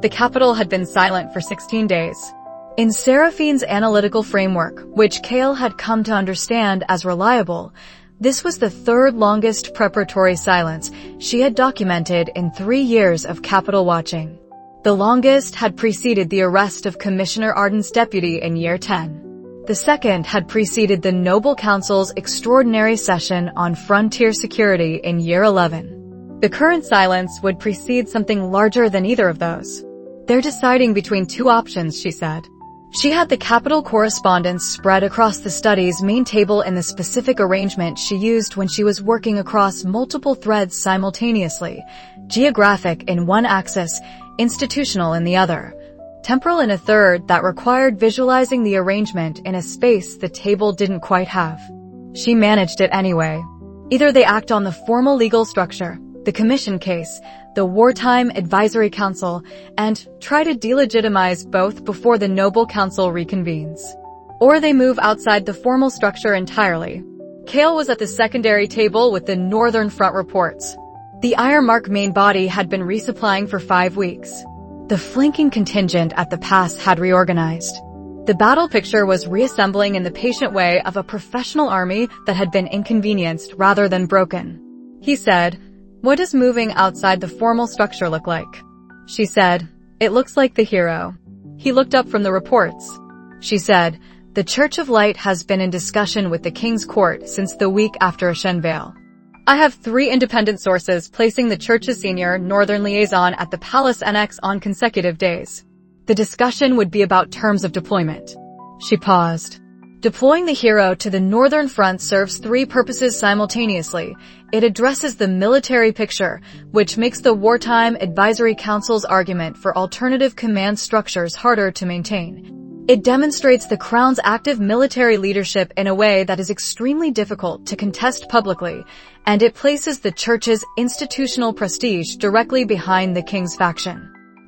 The capital had been silent for 16 days. In Seraphine's analytical framework, which Kael had come to understand as reliable, this was the third longest preparatory silence she had documented in 3 years of capital watching. The longest had preceded the arrest of Commissioner Arden's deputy in year 10. The second had preceded the Noble Council's extraordinary session on frontier security in year 11. The current silence would precede something larger than either of those. They're deciding between two options, she said. She had the capital correspondence spread across the study's main table in the specific arrangement she used when she was working across multiple threads simultaneously, geographic in one axis, institutional in the other, temporal in a third, that required visualizing the arrangement in a space the table didn't quite have. She managed it anyway. Either they act on the formal legal structure, the commission case, the Wartime Advisory Council, and try to delegitimize both before the Noble Council reconvenes. Or they move outside the formal structure entirely. Kael was at the secondary table with the Northern Front reports. The Ironmark main body had been resupplying for 5 weeks. The flanking contingent at the pass had reorganized. The battle picture was reassembling in the patient way of a professional army that had been inconvenienced rather than broken. He said, "What does moving outside the formal structure look like?" She said, "It looks like the hero." He looked up from the reports. She said, "The Church of Light has been in discussion with the King's Court since the week after Ashenvale. I have 3 independent sources placing the Church's senior northern liaison at the Palace Annex on consecutive days. The discussion would be about terms of deployment." She paused. Deploying the hero to the Northern Front serves 3 purposes simultaneously. It addresses the military picture, which makes the Wartime Advisory Council's argument for alternative command structures harder to maintain. It demonstrates the Crown's active military leadership in a way that is extremely difficult to contest publicly, and it places the Church's institutional prestige directly behind the King's faction.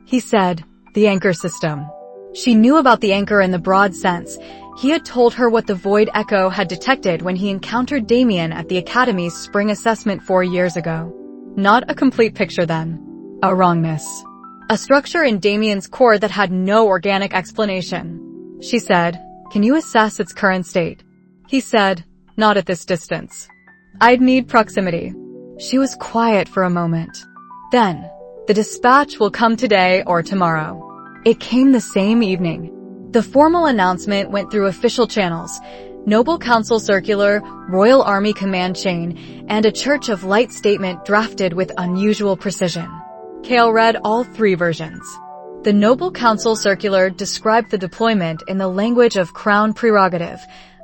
He said, "The anchor system." She knew about the anchor in the broad sense. He had told her what the Void Echo had detected when he encountered Damien at the Academy's spring assessment 4 years ago. Not a complete picture then. A wrongness. A structure in Damien's core that had no organic explanation. She said, "Can you assess its current state?" He said, "Not at this distance. I'd need proximity." She was quiet for a moment. Then, "The dispatch will come today or tomorrow." It came the same evening. The formal announcement went through official channels, Noble Council circular, Royal Army command chain, and a Church of Light statement drafted with unusual precision. Kael read all 3 versions. The Noble Council circular described the deployment in the language of Crown prerogative,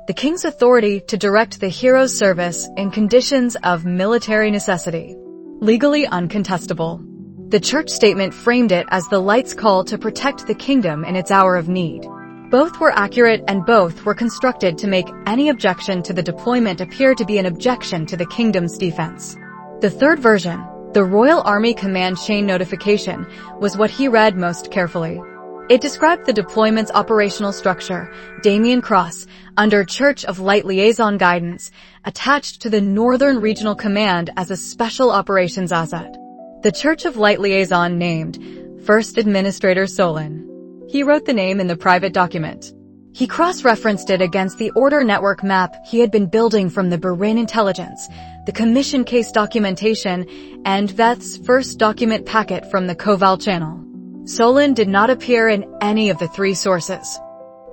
the King's authority to direct the hero's service in conditions of military necessity. Legally uncontestable. The Church statement framed it as the Light's call to protect the kingdom in its hour of need. Both were accurate and both were constructed to make any objection to the deployment appear to be an objection to the kingdom's defense. The third version, the Royal Army Command Chain Notification, was what he read most carefully. It described the deployment's operational structure, Damien Cross, under Church of Light liaison guidance, attached to the Northern Regional Command as a special operations asset. The Church of Light liaison named First Administrator Solon. He wrote the name in the private document. He cross-referenced it against the order network map he had been building from the Bahrain intelligence, the commission case documentation, and Veth's first document packet from the Koval channel. Solon did not appear in any of the 3 sources,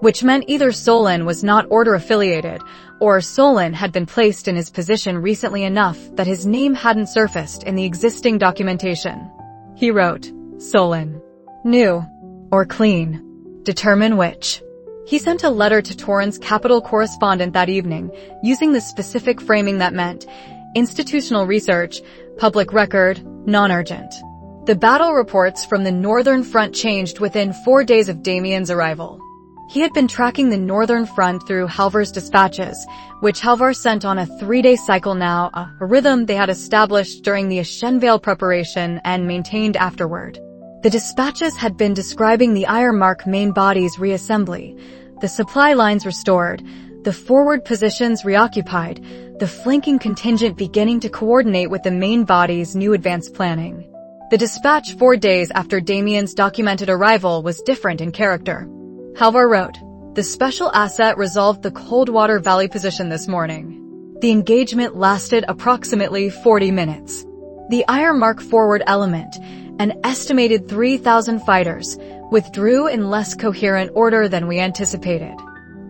which meant either Solon was not order-affiliated, or Solon had been placed in his position recently enough that his name hadn't surfaced in the existing documentation. He wrote, Solon. New. Or clean. Determine which. He sent a letter to Torrens' capital correspondent that evening, using the specific framing that meant institutional research, public record, non-urgent. The battle reports from the Northern Front changed within 4 days of Damien's arrival. He had been tracking the Northern Front through Halvar's dispatches, which Halvar sent on a 3-day cycle now, a rhythm they had established during the Ashenvale preparation and maintained afterward. The dispatches had been describing the Ironmark main body's reassembly, the supply lines restored, the forward positions reoccupied, the flanking contingent beginning to coordinate with the main body's new advance planning. The dispatch 4 days after Damien's documented arrival was different in character. Halvar wrote, "The special asset resolved the Coldwater Valley position this morning. The engagement lasted approximately 40 minutes. The Iron Mark forward element, an estimated 3,000 fighters, withdrew in less coherent order than we anticipated.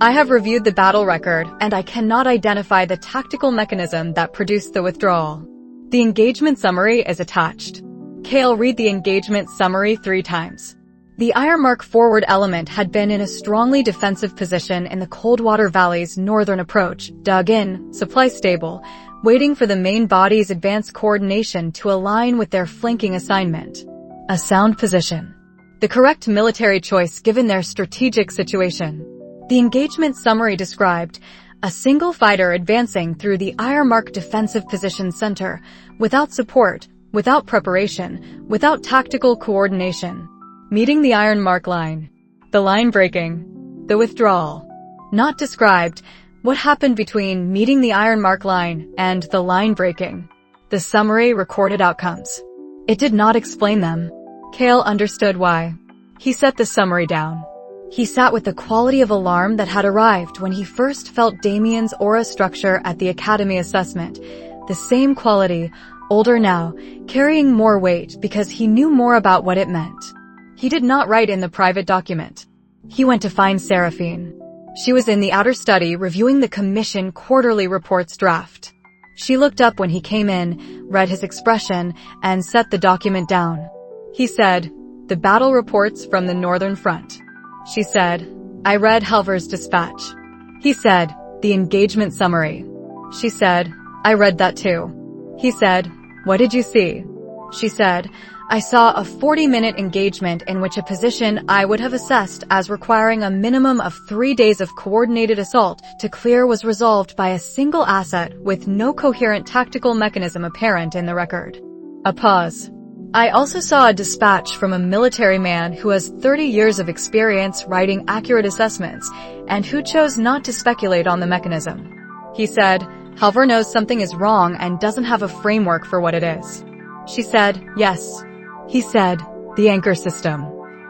I have reviewed the battle record, and I cannot identify the tactical mechanism that produced the withdrawal. The engagement summary is attached." Kael read the engagement summary 3 times. The Iron Mark forward element had been in a strongly defensive position in the Coldwater Valley's northern approach, dug in, supply stable, waiting for the main body's advance coordination to align with their flanking assignment. A sound position. The correct military choice given their strategic situation. The engagement summary described a single fighter advancing through the Iron Mark defensive position center, without support, without preparation, without tactical coordination. Meeting the Iron Mark line. The line breaking. The withdrawal. Not described. What happened between meeting the Iron Mark line and the line breaking? The summary recorded outcomes. It did not explain them. Kael understood why. He set the summary down. He sat with the quality of alarm that had arrived when he first felt Damien's aura structure at the Academy assessment. The same quality, older now, carrying more weight because he knew more about what it meant. He did not write in the private document. He went to find Seraphine. She was in the outer study reviewing the Commission quarterly reports draft. She looked up when he came in, read his expression, and set the document down. He said, "The battle reports from the Northern Front." She said, "I read Halvar's dispatch." He said, "The engagement summary." She said, "I read that too." He said, "What did you see?" She said, "I saw a 40-minute engagement in which a position I would have assessed as requiring a minimum of 3 days of coordinated assault to clear was resolved by a single asset with no coherent tactical mechanism apparent in the record." A pause. "I also saw a dispatch from a military man who has 30 years of experience writing accurate assessments and who chose not to speculate on the mechanism." He said, "Halvar knows something is wrong and doesn't have a framework for what it is." She said, "Yes." He said, "The anchor system."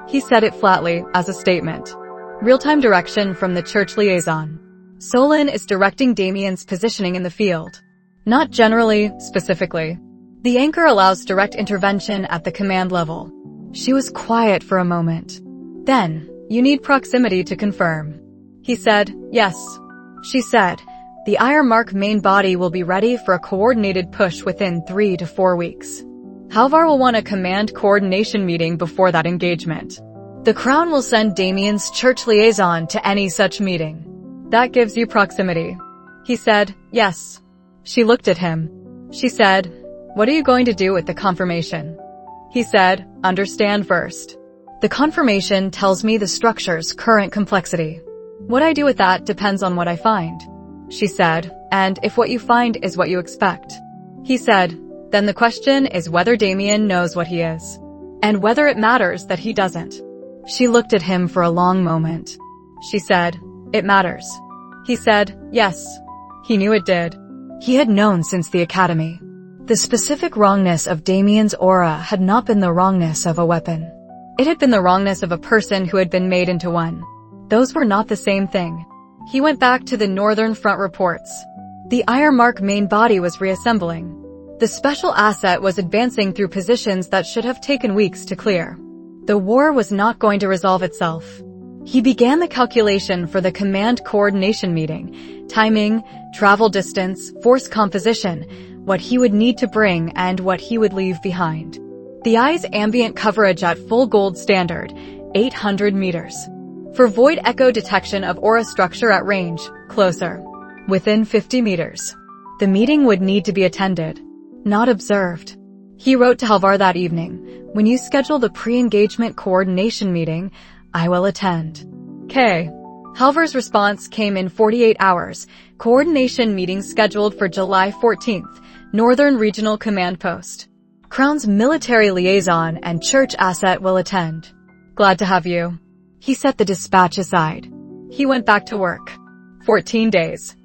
He said it flatly, as a statement. Real-time direction from the church liaison. Solon is directing Damien's positioning in the field. Not generally, specifically. The anchor allows direct intervention at the command level. She was quiet for a moment. Then, "You need proximity to confirm." He said, "Yes." She said, "The Iron Mark main body will be ready for a coordinated push within 3 to 4 weeks. Halvar will want a command coordination meeting before that engagement. The Crown will send Damien's church liaison to any such meeting. That gives you proximity." He said, "Yes." She looked at him. She said, "What are you going to do with the confirmation?" He said, "Understand first. The confirmation tells me the structure's current complexity. What I do with that depends on what I find." She said, "And if what you find is what you expect." He said, "Then the question is whether Damien knows what he is. And whether it matters that he doesn't." She looked at him for a long moment. She said, "It matters." He said, "Yes." He knew it did. He had known since the Academy. The specific wrongness of Damien's aura had not been the wrongness of a weapon. It had been the wrongness of a person who had been made into one. Those were not the same thing. He went back to the Northern Front reports. The Iron Mark main body was reassembling. The special asset was advancing through positions that should have taken weeks to clear. The war was not going to resolve itself. He began the calculation for the command coordination meeting, timing, travel distance, force composition, what he would need to bring and what he would leave behind. The eye's ambient coverage at full gold standard, 800 meters. For void echo detection of aura structure at range, closer. Within 50 meters. The meeting would need to be attended, not observed. He wrote to Halvar that evening, "When you schedule the pre-engagement coordination meeting, I will attend." K. Halvar's response came in 48 hours. Coordination meeting scheduled for July 14th, Northern Regional Command Post. Crown's military liaison and church asset will attend. Glad to have you. He set the dispatch aside. He went back to work. 14 days.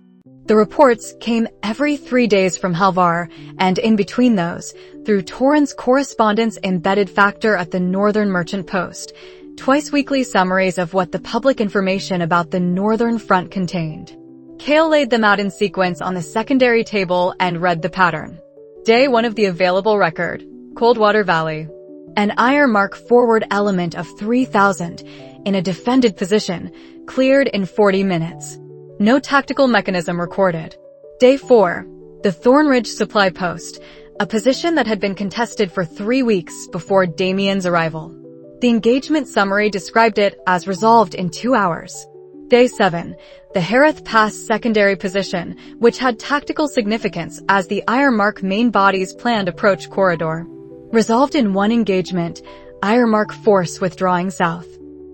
The reports came every 3 days from Halvar, and in between those, through Torrens' correspondence embedded factor at the Northern Merchant Post, twice-weekly summaries of what the public information about the Northern Front contained. Kael laid them out in sequence on the secondary table and read the pattern. Day 1 of the available record, Coldwater Valley. An iron mark forward element of 3,000 in a defended position, cleared in 40 minutes. No tactical mechanism recorded. Day 4, the Thornridge Supply Post, a position that had been contested for 3 weeks before Damien's arrival. The engagement summary described it as resolved in 2 hours. Day 7, the Hareth Pass secondary position, which had tactical significance as the Iron Mark main body's planned approach corridor. Resolved in 1 engagement, Iron Mark force withdrawing south.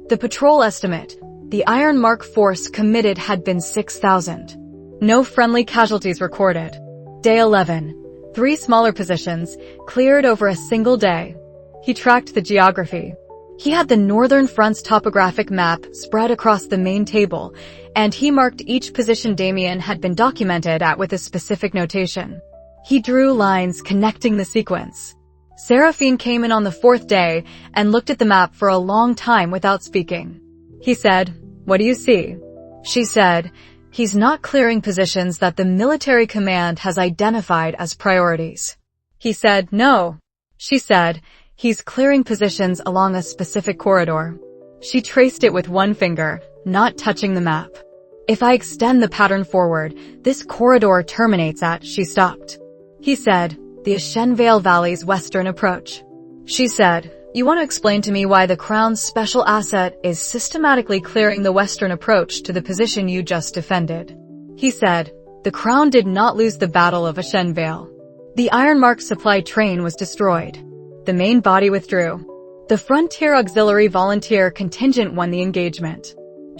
The patrol estimate, the Iron Mark force committed had been 6,000. No friendly casualties recorded. Day 11, 3 smaller positions, cleared over a single day. He tracked the geography. He had the Northern Front's topographic map spread across the main table, and he marked each position Damien had been documented at with a specific notation. He drew lines connecting the sequence. Seraphine came in on the 4th day and looked at the map for a long time without speaking. He said, "What do you see?" She said, "He's not clearing positions that the military command has identified as priorities." He said, "No." She said, "He's clearing positions along a specific corridor." She traced it with 1 finger, not touching the map. "If I extend the pattern forward, this corridor terminates at," she stopped. He said, "the Ashenvale Valley's western approach." She said, "You want to explain to me why the Crown's special asset is systematically clearing the western approach to the position you just defended?" He said, "The Crown did not lose the Battle of Ashenvale. The Iron Mark supply train was destroyed. The main body withdrew. The Frontier Auxiliary Volunteer contingent won the engagement."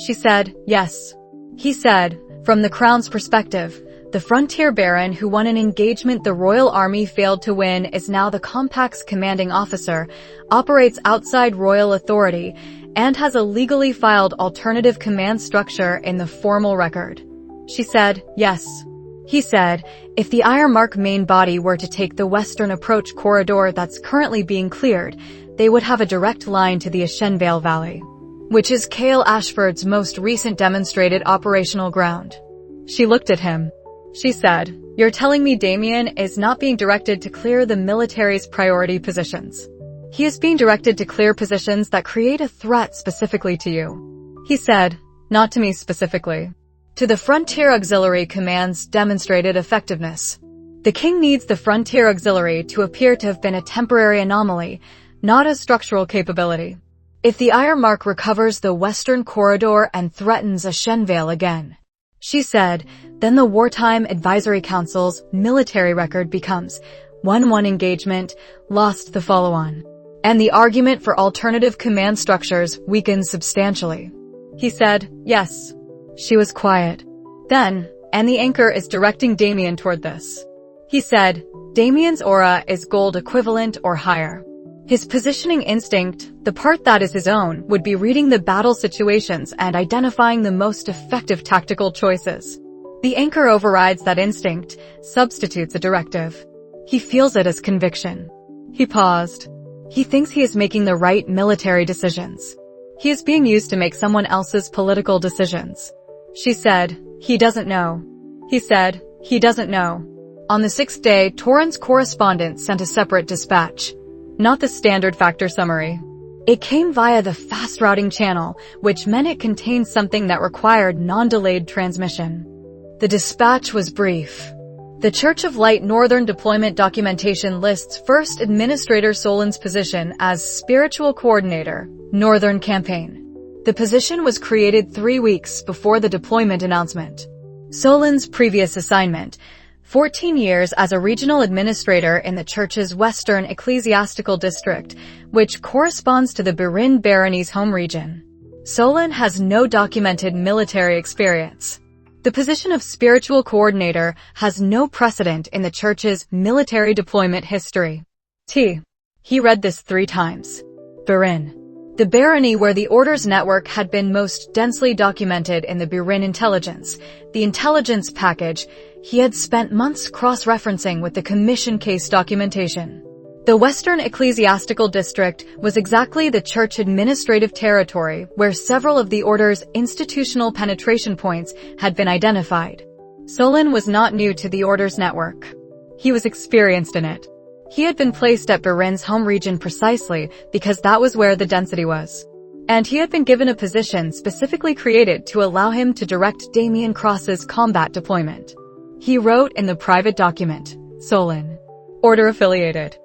She said, "Yes." He said, "From the Crown's perspective, the Frontier Baron who won an engagement the Royal Army failed to win is now the Compact's commanding officer, operates outside royal authority, and has a legally filed alternative command structure in the formal record." She said, "Yes." He said, "If the Iron Mark main body were to take the western approach corridor that's currently being cleared, they would have a direct line to the Ashenvale Valley, which is Kael Ashford's most recent demonstrated operational ground." She looked at him. She said, "You're telling me Damien is not being directed to clear the military's priority positions. He is being directed to clear positions that create a threat specifically to you." He said, "Not to me specifically. To the Frontier Auxiliary Command's demonstrated effectiveness. The King needs the Frontier Auxiliary to appear to have been a temporary anomaly, not a structural capability. If the Iron Mark recovers the western corridor and threatens Ashenvale again," she said, "then the Wartime Advisory Council's military record becomes 1-1 engagement, lost the follow-on. And the argument for alternative command structures weakens substantially." He said, "Yes." She was quiet. Then, "And the anchor is directing Damien toward this." He said, "Damien's aura is gold equivalent or higher. His positioning instinct, the part that is his own, would be reading the battle situations and identifying the most effective tactical choices. The anchor overrides that instinct, substitutes a directive. He feels it as conviction." He paused. "He thinks he is making the right military decisions. He is being used to make someone else's political decisions." She said, "He doesn't know." He said, "He doesn't know." On the 6th day, Torrens' correspondent sent a separate dispatch. Not the standard factor summary. It came via the fast routing channel, which meant it contained something that required non-delayed transmission. The dispatch was brief. The Church of Light Northern Deployment documentation lists First Administrator Solin's position as Spiritual Coordinator, Northern Campaign. The position was created 3 weeks before the deployment announcement. Solin's previous assignment, 14 years as a regional administrator in the church's Western Ecclesiastical District, which corresponds to the Birin Barony's home region. Solin has no documented military experience. The position of Spiritual Coordinator has no precedent in the church's military deployment history. He read this 3 times. Birin. the barony where the Order's network had been most densely documented in the Burin intelligence, the intelligence package he had spent months cross-referencing with the Commission case documentation. The Western Ecclesiastical District was exactly the church administrative territory where several of the Order's institutional penetration points had been identified. Solon was not new to the Order's network. He was experienced in it. He had been placed at Burin's home region precisely because that was where the density was. And he had been given a position specifically created to allow him to direct Damien Cross's combat deployment. He wrote in the private document, Solon, Order affiliated.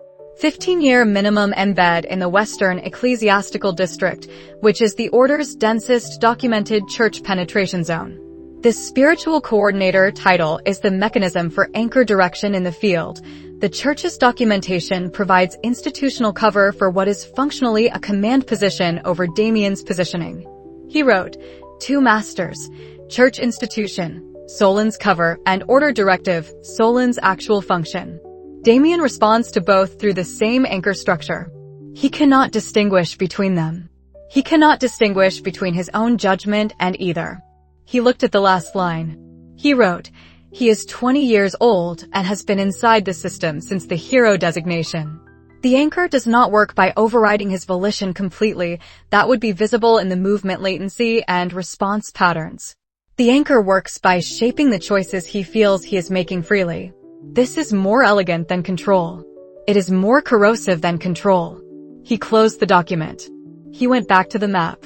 15-year minimum embed in the Western Ecclesiastical District, which is the Order's densest documented church penetration zone. This spiritual coordinator title is the mechanism for anchor direction in the field. The church's documentation provides institutional cover for what is functionally a command position over Damien's positioning. He wrote, 2 masters, church institution, Solon's cover, and order directive, Solon's actual function. Damien responds to both through the same anchor structure. He cannot distinguish between them. He cannot distinguish between his own judgment and either. He looked at the last line. He wrote, he is 20 years old and has been inside the system since the hero designation. The anchor does not work by overriding his volition completely. That would be visible in the movement latency and response patterns. The anchor works by shaping the choices he feels he is making freely. This is more elegant than control. It is more corrosive than control. He closed the document. He went back to the map.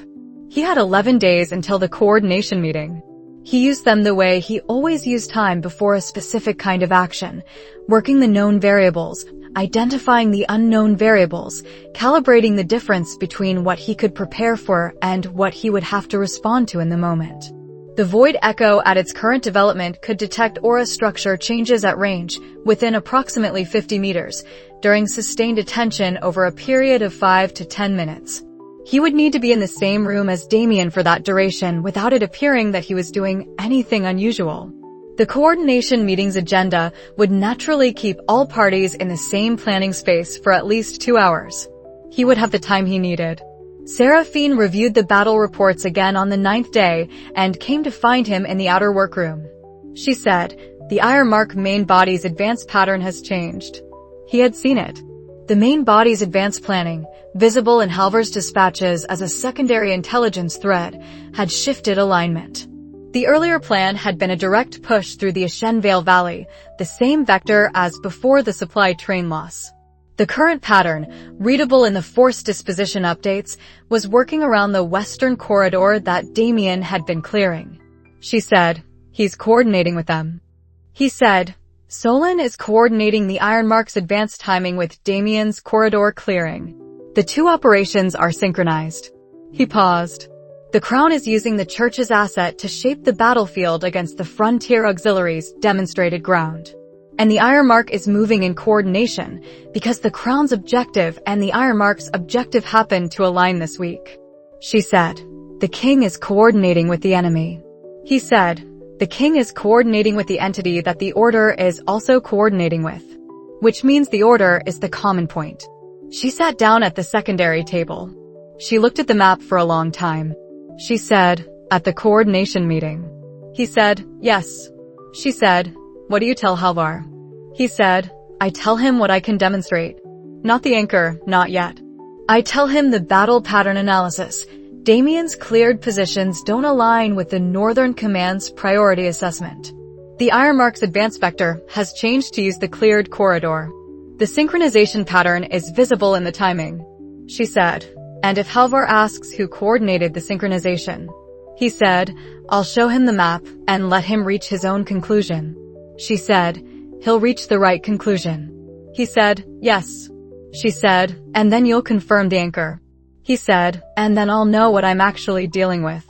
He had 11 days until the coordination meeting. He used them the way he always used time before a specific kind of action, working the known variables, identifying the unknown variables, calibrating the difference between what he could prepare for and what he would have to respond to in the moment. The Void Echo at its current development could detect aura structure changes at range, within approximately 50 meters, during sustained attention over a period of 5 to 10 minutes. He would need to be in the same room as Damien for that duration without it appearing that he was doing anything unusual. The coordination meeting's agenda would naturally keep all parties in the same planning space for at least 2 hours. He would have the time he needed. Seraphine reviewed the battle reports again on the 9th day and came to find him in the outer workroom. She said, the Iron Mark main body's advance pattern has changed. He had seen it. The main body's advance planning, visible in Halvar's dispatches as a secondary intelligence thread, had shifted alignment. The earlier plan had been a direct push through the Ashenvale Valley, the same vector as before the supply train loss. The current pattern, readable in the force disposition updates, was working around the western corridor that Damien had been clearing. She said, he's coordinating with them. He said, Solon is coordinating the Iron Mark's advance timing with Damien's corridor clearing. The 2 operations are synchronized. He paused. The Crown is using the Church's asset to shape the battlefield against the Frontier Auxiliaries' demonstrated ground. And the Iron Mark is moving in coordination because the Crown's objective and the Iron Mark's objective happened to align this week. She said, the King is coordinating with the enemy. He said, the King is coordinating with the entity that the Order is also coordinating with, which means the Order is the common point. She sat down at the secondary table. She looked at the map for a long time. She said, at the coordination meeting. He said, yes. She said, what do you tell Halvar? He said, I tell him what I can demonstrate. Not the anchor, not yet. I tell him the battle pattern analysis. Damien's cleared positions don't align with the Northern Command's priority assessment. The Iron Mark's advance vector has changed to use the cleared corridor. The synchronization pattern is visible in the timing. She said, and if Halvar asks who coordinated the synchronization, he said, I'll show him the map and let him reach his own conclusion. She said, he'll reach the right conclusion. He said, yes. She said, and then you'll confirm the anchor. He said, and then I'll know what I'm actually dealing with.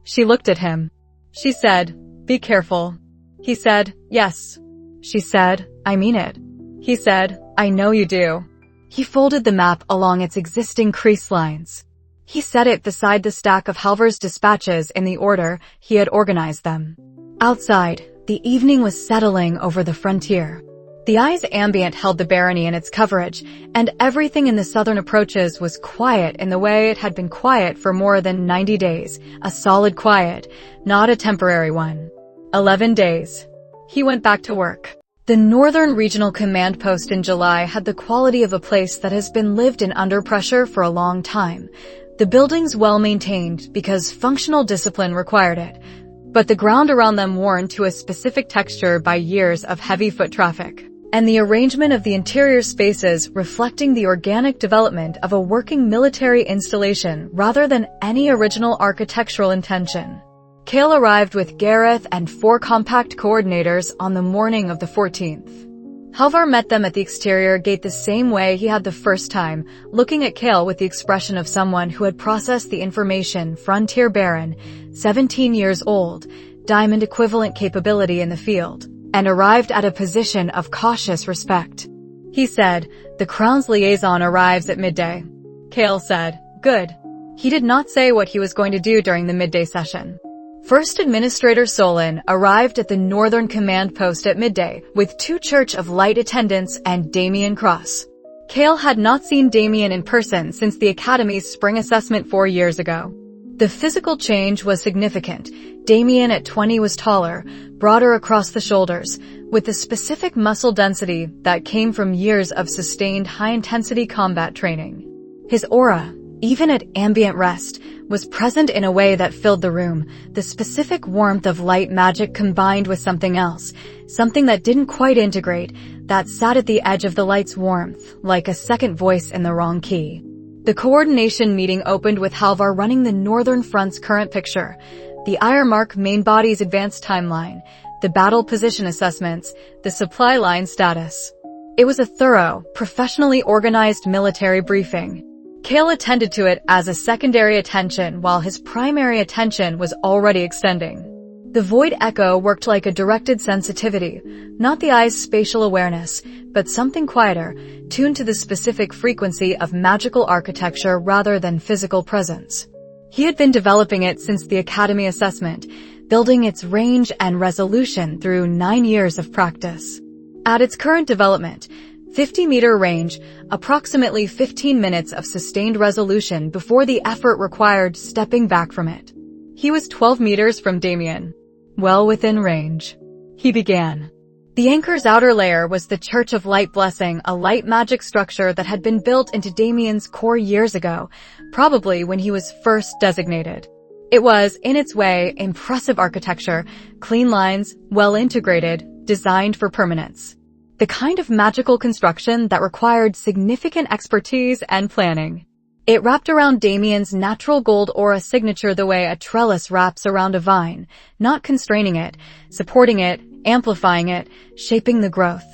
She looked at him. She said, be careful. He said, yes. She said, I mean it. He said, I know you do. He folded the map along its existing crease lines. He set it beside the stack of Halvar's dispatches in the order he had organized them. Outside, the evening was settling over the frontier. The eye's ambient held the barony in its coverage, and everything in the southern approaches was quiet in the way it had been quiet for more than 90 days, a solid quiet, not a temporary one. 11 days. He went back to work. The Northern Regional Command Post in July had the quality of a place that has been lived in under pressure for a long time. The buildings well maintained because functional discipline required it, but the ground around them worn to a specific texture by years of heavy foot traffic, and the arrangement of the interior spaces reflecting the organic development of a working military installation rather than any original architectural intention. Kael arrived with Gareth and 4 compact coordinators on the morning of the 14th. Halvar met them at the exterior gate the same way he had the first time, looking at Kael with the expression of someone who had processed the information. Frontier Baron, 17 years old, diamond equivalent capability in the field, and arrived at a position of cautious respect. He said, "The Crown's liaison arrives at midday." Kael said, "Good." He did not say what he was going to do during the midday session. First Administrator Solon arrived at the Northern Command Post at midday with 2 Church of Light attendants and Damien Cross. Kael had not seen Damien in person since the Academy's spring assessment 4 years ago. The physical change was significant. Damien at 20 was taller, broader across the shoulders, with the specific muscle density that came from years of sustained high-intensity combat training. His aura, even at ambient rest, was present in a way that filled the room, the specific warmth of light magic combined with something else, something that didn't quite integrate, that sat at the edge of the light's warmth, like a second voice in the wrong key. The coordination meeting opened with Halvar running the Northern Front's current picture, the Ironmark main body's advanced timeline, the battle position assessments, the supply line status. It was a thorough, professionally organized military briefing. Kael attended to it as a secondary attention while his primary attention was already extending. The void echo worked like a directed sensitivity, not the eye's spatial awareness, but something quieter, tuned to the specific frequency of magical architecture rather than physical presence. He had been developing it since the Academy assessment, building its range and resolution through 9 years of practice. At its current development, 50-meter range, approximately 15 minutes of sustained resolution before the effort required stepping back from it. He was 12 meters from Damien, well within range. He began. The anchor's outer layer was the Church of Light Blessing, a light magic structure that had been built into Damien's core years ago, probably when he was first designated. It was, in its way, impressive architecture, clean lines, well integrated, designed for permanence. The kind of magical construction that required significant expertise and planning. It wrapped around Damien's natural gold aura signature the way a trellis wraps around a vine, not constraining it, supporting it, amplifying it, shaping the growth.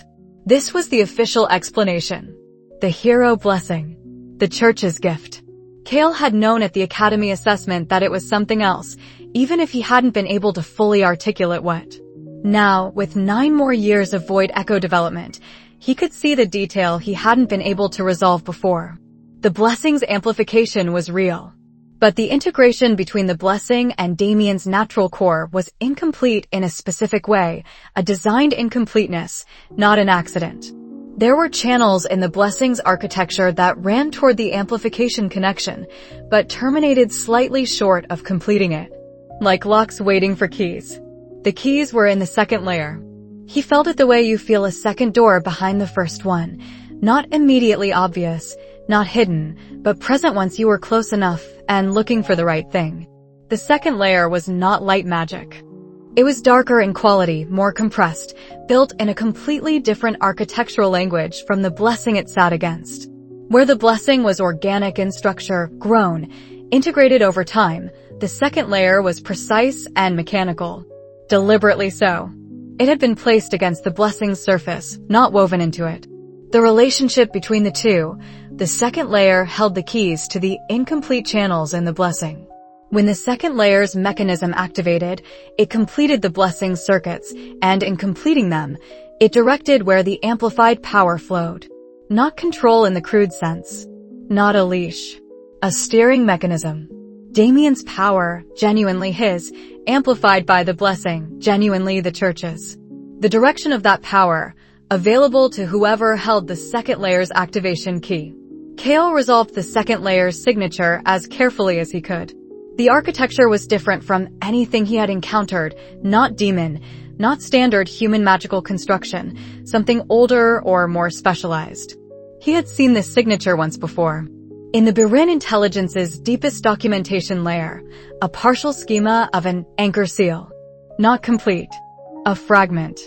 This was the official explanation. The hero blessing. The Church's gift. Kael had known at the Academy assessment that it was something else, even if he hadn't been able to fully articulate what. Now, with 9 more years of void echo development, he could see the detail he hadn't been able to resolve before. The blessing's amplification was real. But the integration between the blessing and Damien's natural core was incomplete in a specific way, a designed incompleteness, not an accident. There were channels in the blessing's architecture that ran toward the amplification connection, but terminated slightly short of completing it. Like locks waiting for keys. The keys were in the second layer. He felt it the way you feel a second door behind the first one. Not immediately obvious, not hidden, but present once you were close enough and looking for the right thing. The second layer was not light magic. It was darker in quality, more compressed, built in a completely different architectural language from the blessing it sat against. Where the blessing was organic in structure, grown, integrated over time, the second layer was precise and mechanical. Deliberately so. It had been placed against the blessing's surface, not woven into it. The relationship between the two, the second layer held the keys to the incomplete channels in the blessing. When the second layer's mechanism activated, it completed the blessing's circuits, and in completing them, it directed where the amplified power flowed. Not control in the crude sense. Not a leash. A steering mechanism. Damien's power, genuinely his, amplified by the blessing, genuinely the Church's. The direction of that power, available to whoever held the second layer's activation key. Kael resolved the second layer's signature as carefully as he could. The architecture was different from anything he had encountered, not demon, not standard human magical construction, something older or more specialized. He had seen this signature once before. In the Birin intelligence's deepest documentation layer, a partial schema of an anchor seal. Not complete. A fragment.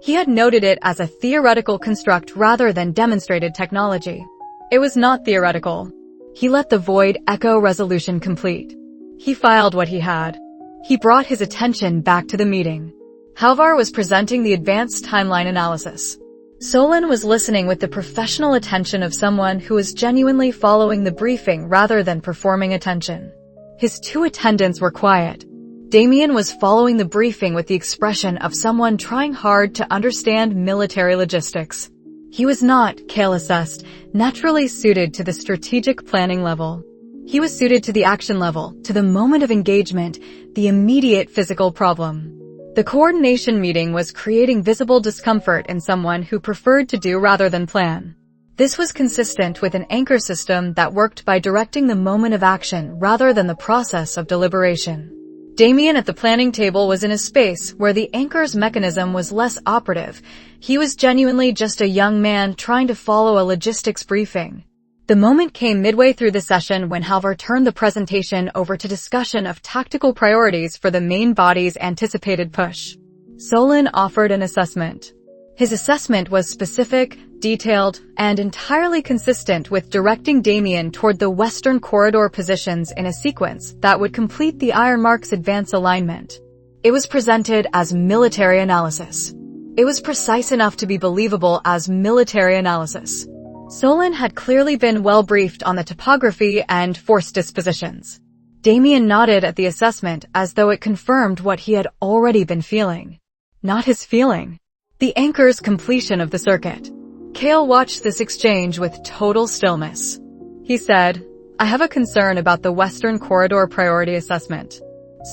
He had noted it as a theoretical construct rather than demonstrated technology. It was not theoretical. He let the void echo resolution complete. He filed what he had. He brought his attention back to the meeting. Halvar was presenting the advanced timeline analysis. Solon was listening with the professional attention of someone who was genuinely following the briefing rather than performing attention. His two attendants were quiet. Damien was following the briefing with the expression of someone trying hard to understand military logistics. He was not, Kael assessed, naturally suited to the strategic planning level. He was suited to the action level, to the moment of engagement, the immediate physical problem. The coordination meeting was creating visible discomfort in someone who preferred to do rather than plan. This was consistent with an anchor system that worked by directing the moment of action rather than the process of deliberation. Damien at the planning table was in a space where the anchor's mechanism was less operative. He was genuinely just a young man trying to follow a logistics briefing. The moment came midway through the session when Halvar turned the presentation over to discussion of tactical priorities for the main body's anticipated push. Solon offered an assessment. His assessment was specific, detailed, and entirely consistent with directing Damien toward the western corridor positions in a sequence that would complete the Ironmark's advance alignment. It was presented as military analysis. It was precise enough to be believable as military analysis. Solon had clearly been well briefed on the topography and force dispositions. Damien nodded at the assessment as though it confirmed what he had already been feeling. Not his feeling. The anchor's completion of the circuit. Kael watched this exchange with total stillness. He said, "I have a concern about the Western Corridor priority assessment."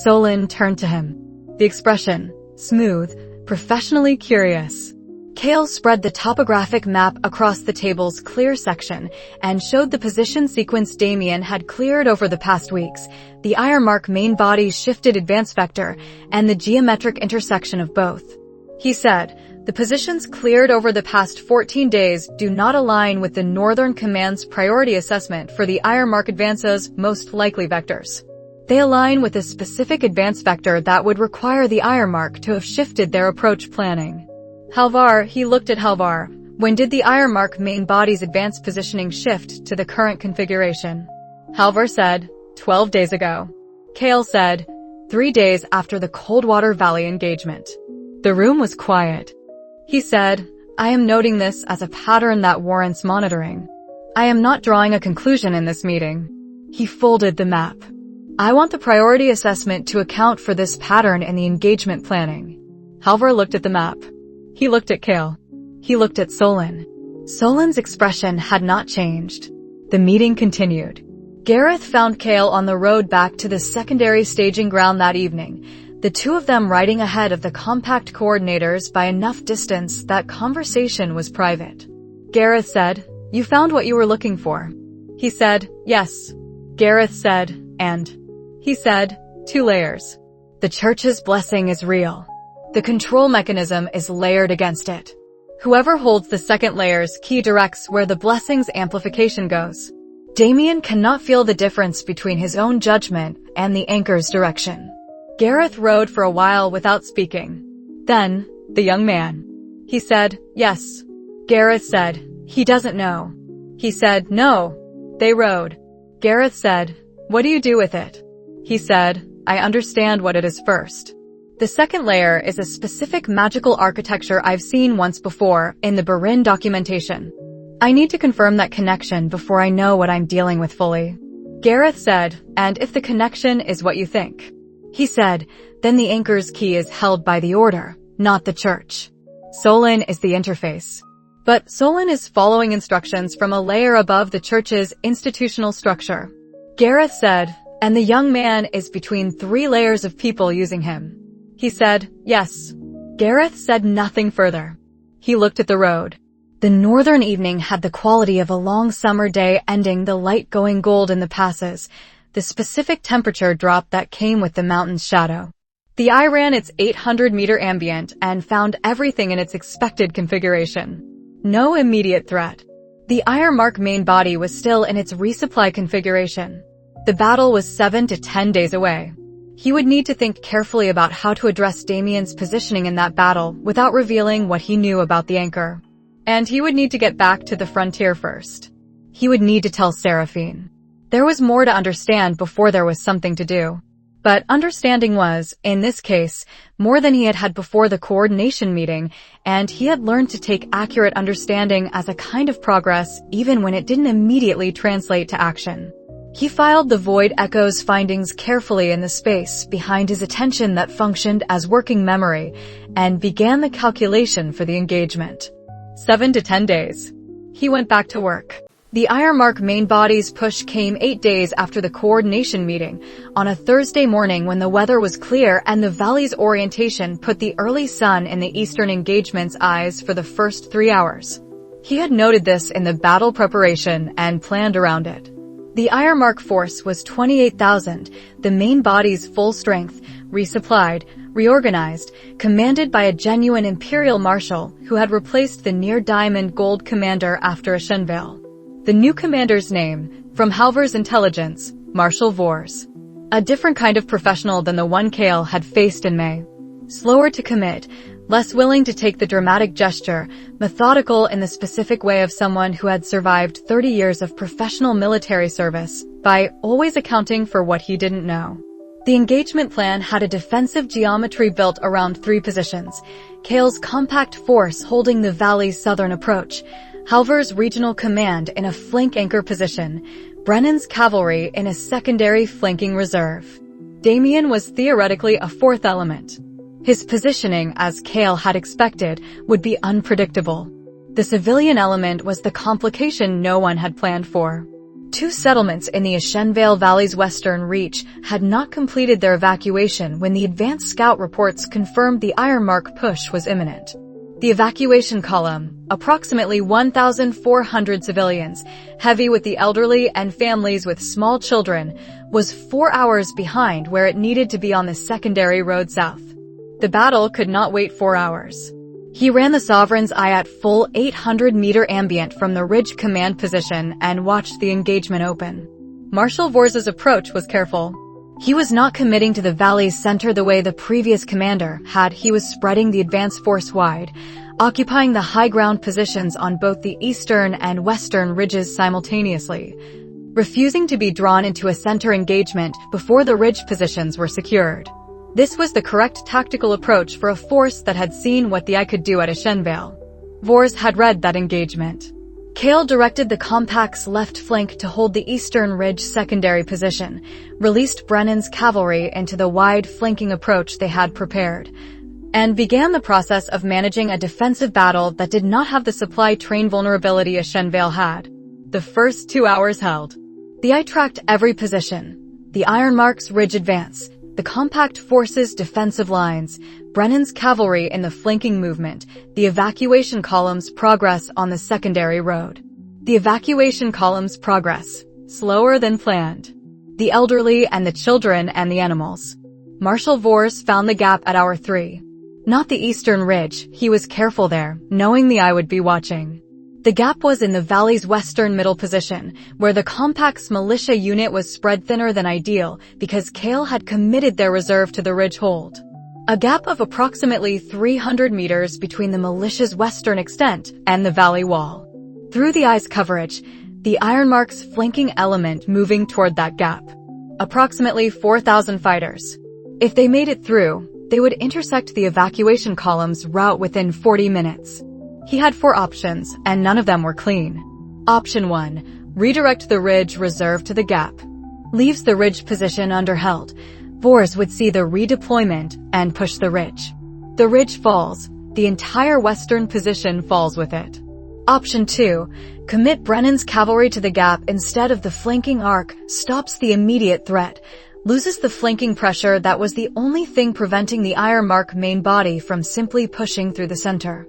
Solon turned to him. The expression, smooth, professionally curious. Kael spread the topographic map across the table's clear section and showed the position sequence Damien had cleared over the past weeks, the Ironmark main body's shifted advance vector, and the geometric intersection of both. He said, "The positions cleared over the past 14 days do not align with the Northern Command's priority assessment for the Ironmark advance's most likely vectors. They align with a specific advance vector that would require the Ironmark to have shifted their approach planning." Halvar, he looked at Halvar. When did the Ironmark main body's advanced positioning shift to the current configuration? Halvar said, 12 days ago. Kael said, 3 days after the Coldwater Valley engagement. The room was quiet. He said, "I am noting this as a pattern that warrants monitoring. I am not drawing a conclusion in this meeting." He folded the map. "I want the priority assessment to account for this pattern in the engagement planning." Halvar looked at the map. He looked at Kael. He looked at Solon. Solon's expression had not changed. The meeting continued. Gareth found Kael on the road back to the secondary staging ground that evening, the two of them riding ahead of the compact coordinators by enough distance that conversation was private. Gareth said, "You found what you were looking for." He said, "Yes." Gareth said, "And?" He said, 2 layers. The church's blessing is real. The control mechanism is layered against it. Whoever holds the second layer's key directs where the blessing's amplification goes. Damien cannot feel the difference between his own judgment and the anchor's direction. Gareth rode for a while without speaking. Then, the young man. He said, "Yes." Gareth said, "He doesn't know." He said, "No." They rode. Gareth said, "What do you do with it?" He said, "I understand what it is first. The second layer is a specific magical architecture I've seen once before in the Birin documentation. I need to confirm that connection before I know what I'm dealing with fully." Gareth said, "And if the connection is what you think?" He said, "Then the anchor's key is held by the order, not the church. Solon is the interface." But Solon is following instructions from a layer above the church's institutional structure. Gareth said, "And the young man is between 3 layers of people using him." He said, "Yes." Gareth said nothing further. He looked at the road. The northern evening had the quality of a long summer day ending, the light going gold in the passes, the specific temperature drop that came with the mountain's shadow. The eye ran its 800-meter ambient and found everything in its expected configuration. No immediate threat. The Iron Mark main body was still in its resupply configuration. The battle was 7 to 10 days away. He would need to think carefully about how to address Damien's positioning in that battle without revealing what he knew about the anchor. And he would need to get back to the frontier first. He would need to tell Seraphine. There was more to understand before there was something to do. But understanding was, in this case, more than he had had before the coordination meeting, and he had learned to take accurate understanding as a kind of progress even when it didn't immediately translate to action. He filed the Void Echo's findings carefully in the space behind his attention that functioned as working memory, and began the calculation for the engagement. 7 to 10 days. He went back to work. The Iron Mark main body's push came 8 days after the coordination meeting, on a Thursday morning when the weather was clear and the valley's orientation put the early sun in the eastern engagement's eyes for the first 3 hours. He had noted this in the battle preparation and planned around it. The Iron Mark force was 28,000, the main body's full strength, resupplied, reorganized, commanded by a genuine Imperial Marshal who had replaced the near-diamond gold commander after Ashenvale. The new commander's name, from Halvor's intelligence, Marshal Vors. A different kind of professional than the one Kael had faced in May. Slower to commit, less willing to take the dramatic gesture, methodical in the specific way of someone who had survived 30 years of professional military service, by always accounting for what he didn't know. The engagement plan had a defensive geometry built around 3 positions, Kael's compact force holding the valley's southern approach, Halvor's regional command in a flank anchor position, Brennan's cavalry in a secondary flanking reserve. Damien was theoretically a 4th element. His positioning, as Kael had expected, would be unpredictable. The civilian element was the complication no one had planned for. 2 settlements in the Ashenvale Valley's western reach had not completed their evacuation when the advanced scout reports confirmed the Iron Mark push was imminent. The evacuation column, approximately 1,400 civilians, heavy with the elderly and families with small children, was 4 hours behind where it needed to be on the secondary road south. The battle could not wait 4 hours. He ran the Sovereign's eye at full 800-meter ambient from the ridge command position and watched the engagement open. Marshal Vors's approach was careful. He was not committing to the valley's center the way the previous commander had. He was spreading the advance force wide, occupying the high ground positions on both the eastern and western ridges simultaneously, refusing to be drawn into a center engagement before the ridge positions were secured. This was the correct tactical approach for a force that had seen what the eye could do at Ashenvale. Vors had read that engagement. Kael directed the compact's left flank to hold the eastern ridge secondary position, released Brennan's cavalry into the wide flanking approach they had prepared, and began the process of managing a defensive battle that did not have the supply train vulnerability Ashenvale had. The first 2 hours held. The eye tracked every position. The Iron Mark's ridge advance, the compact force's defensive lines, Brennan's cavalry in the flanking movement, the evacuation column's progress on the secondary road. The evacuation column's progress, slower than planned. The elderly and the children and the animals. Marshal Vors found the gap at hour 3. Not the eastern ridge, he was careful there, knowing the eye would be watching. The gap was in the valley's western middle position, where the compact's militia unit was spread thinner than ideal because Kael had committed their reserve to the ridge hold. A gap of approximately 300 meters between the militia's western extent and the valley wall. Through the eye's coverage, the Iron Mark's flanking element moving toward that gap. Approximately 4,000 fighters. If they made it through, they would intersect the evacuation column's route within 40 minutes. He had 4 options, and none of them were clean. Option 1. Redirect the ridge reserve to the gap. Leaves the ridge position underheld. Vors would see the redeployment and push the ridge. The ridge falls. The entire western position falls with it. Option 2. Commit Brennan's cavalry to the gap instead of the flanking arc, stops the immediate threat, loses the flanking pressure that was the only thing preventing the Iron Mark main body from simply pushing through the center.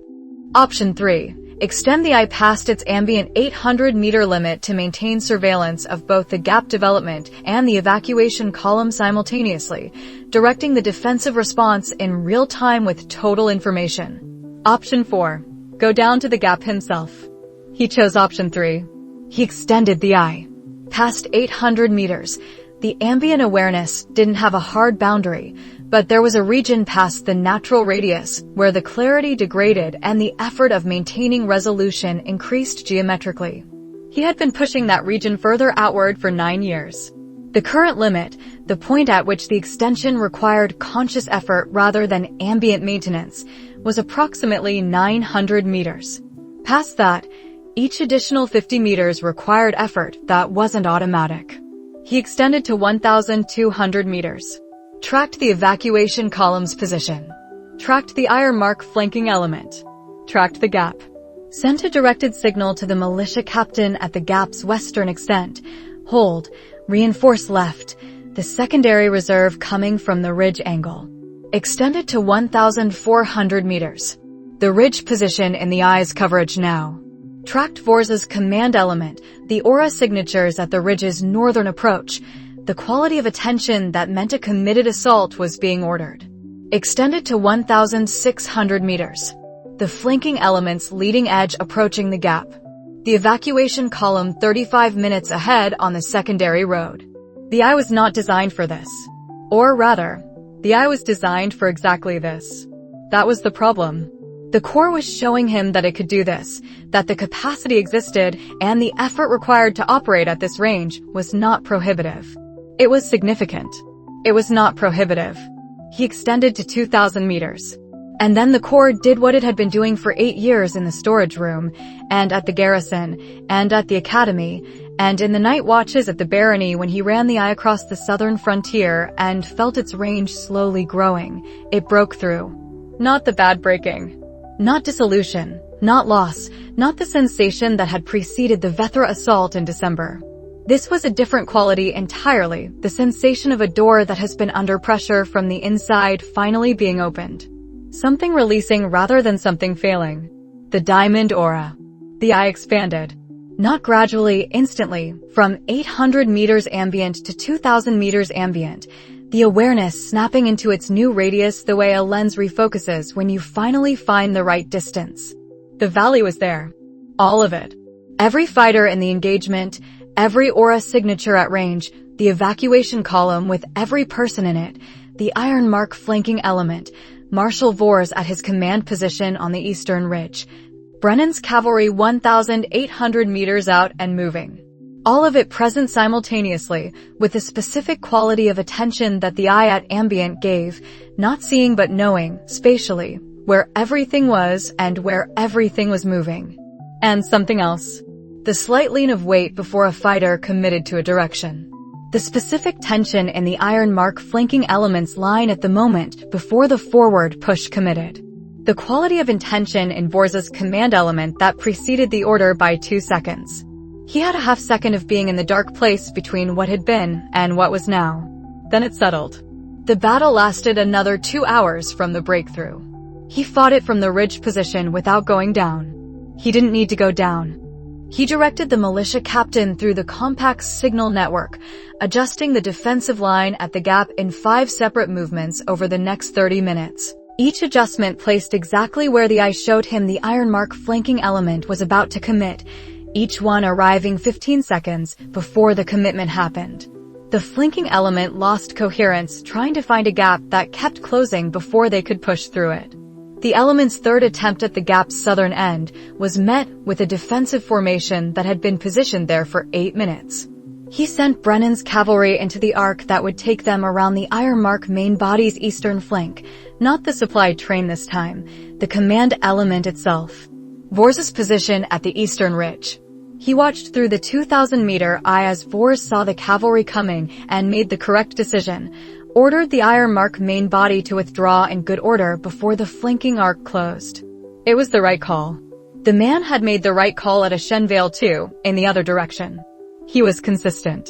Option 3. Extend the eye past its ambient 800-meter limit to maintain surveillance of both the gap development and the evacuation column simultaneously, directing the defensive response in real time with total information. Option 4. Go down to the gap himself. He chose option 3. He extended the eye. Past 800 meters, the ambient awareness didn't have a hard boundary, but there was a region past the natural radius where the clarity degraded and the effort of maintaining resolution increased geometrically. He had been pushing that region further outward for 9 years. The current limit, the point at which the extension required conscious effort rather than ambient maintenance, was approximately 900 meters. Past that, each additional 50 meters required effort that wasn't automatic. He extended to 1,200 meters. Tracked the evacuation column's position. Tracked the iron mark flanking element. Tracked the gap. Sent a directed signal to the militia captain at the gap's western extent. Hold. Reinforce left. The secondary reserve coming from the ridge angle. Extended to 1,400 meters. The ridge position in the eye's coverage now. Tracked Vorza's command element, the aura signatures at the ridge's northern approach. The quality of attention that meant a committed assault was being ordered. Extended to 1,600 meters. The flanking element's leading edge approaching the gap. The evacuation column 35 minutes ahead on the secondary road. The eye was not designed for this. Or rather, the eye was designed for exactly this. That was the problem. The Corps was showing him that it could do this, that the capacity existed, and the effort required to operate at this range was not prohibitive. It was significant. It was not prohibitive. He extended to 2,000 meters. And then the Corps did what it had been doing for 8 years in the storage room, and at the garrison, and at the academy, and in the night watches at the barony when he ran the eye across the southern frontier and felt its range slowly growing. It broke through. Not the bad breaking. Not dissolution, not loss, not the sensation that had preceded the Vethra assault in December. This was a different quality entirely, the sensation of a door that has been under pressure from the inside finally being opened. Something releasing rather than something failing. The diamond aura. The eye expanded. Not gradually, instantly, from 800 meters ambient to 2,000 meters ambient. The awareness snapping into its new radius the way a lens refocuses when you finally find the right distance. The valley was there. All of it. Every fighter in the engagement, every aura signature at range, the evacuation column with every person in it, the iron mark flanking element, Marshal Vors at his command position on the eastern ridge, Brennan's cavalry 1,800 meters out and moving. All of it present simultaneously, with the specific quality of attention that the eye at ambient gave, not seeing but knowing, spatially, where everything was and where everything was moving. And something else. The slight lean of weight before a fighter committed to a direction. The specific tension in the iron mark flanking element's line at the moment before the forward push committed. The quality of intention in Vorza's command element that preceded the order by 2 seconds. He had a half second of being in the dark place between what had been and what was now. Then it settled. The battle lasted another 2 hours from the breakthrough. He fought it from the ridge position without going down. He didn't need to go down. He directed the militia captain through the compact signal network, adjusting the defensive line at the gap in 5 separate movements over the next 30 minutes. Each adjustment placed exactly where the eye showed him the iron mark flanking element was about to commit, each one arriving 15 seconds before the commitment happened. The flanking element lost coherence trying to find a gap that kept closing before they could push through it. The element's third attempt at the gap's southern end was met with a defensive formation that had been positioned there for 8 minutes. He sent Brennan's cavalry into the arc that would take them around the iron mark main body's eastern flank, not the supply train this time, the command element itself. Vorza's position at the eastern ridge. He watched through the 2,000-meter eye as Vors saw the cavalry coming and made the correct decision, ordered the iron mark main body to withdraw in good order before the flanking arc closed. It was the right call. The man had made the right call at Ashenvale too, in the other direction. He was consistent.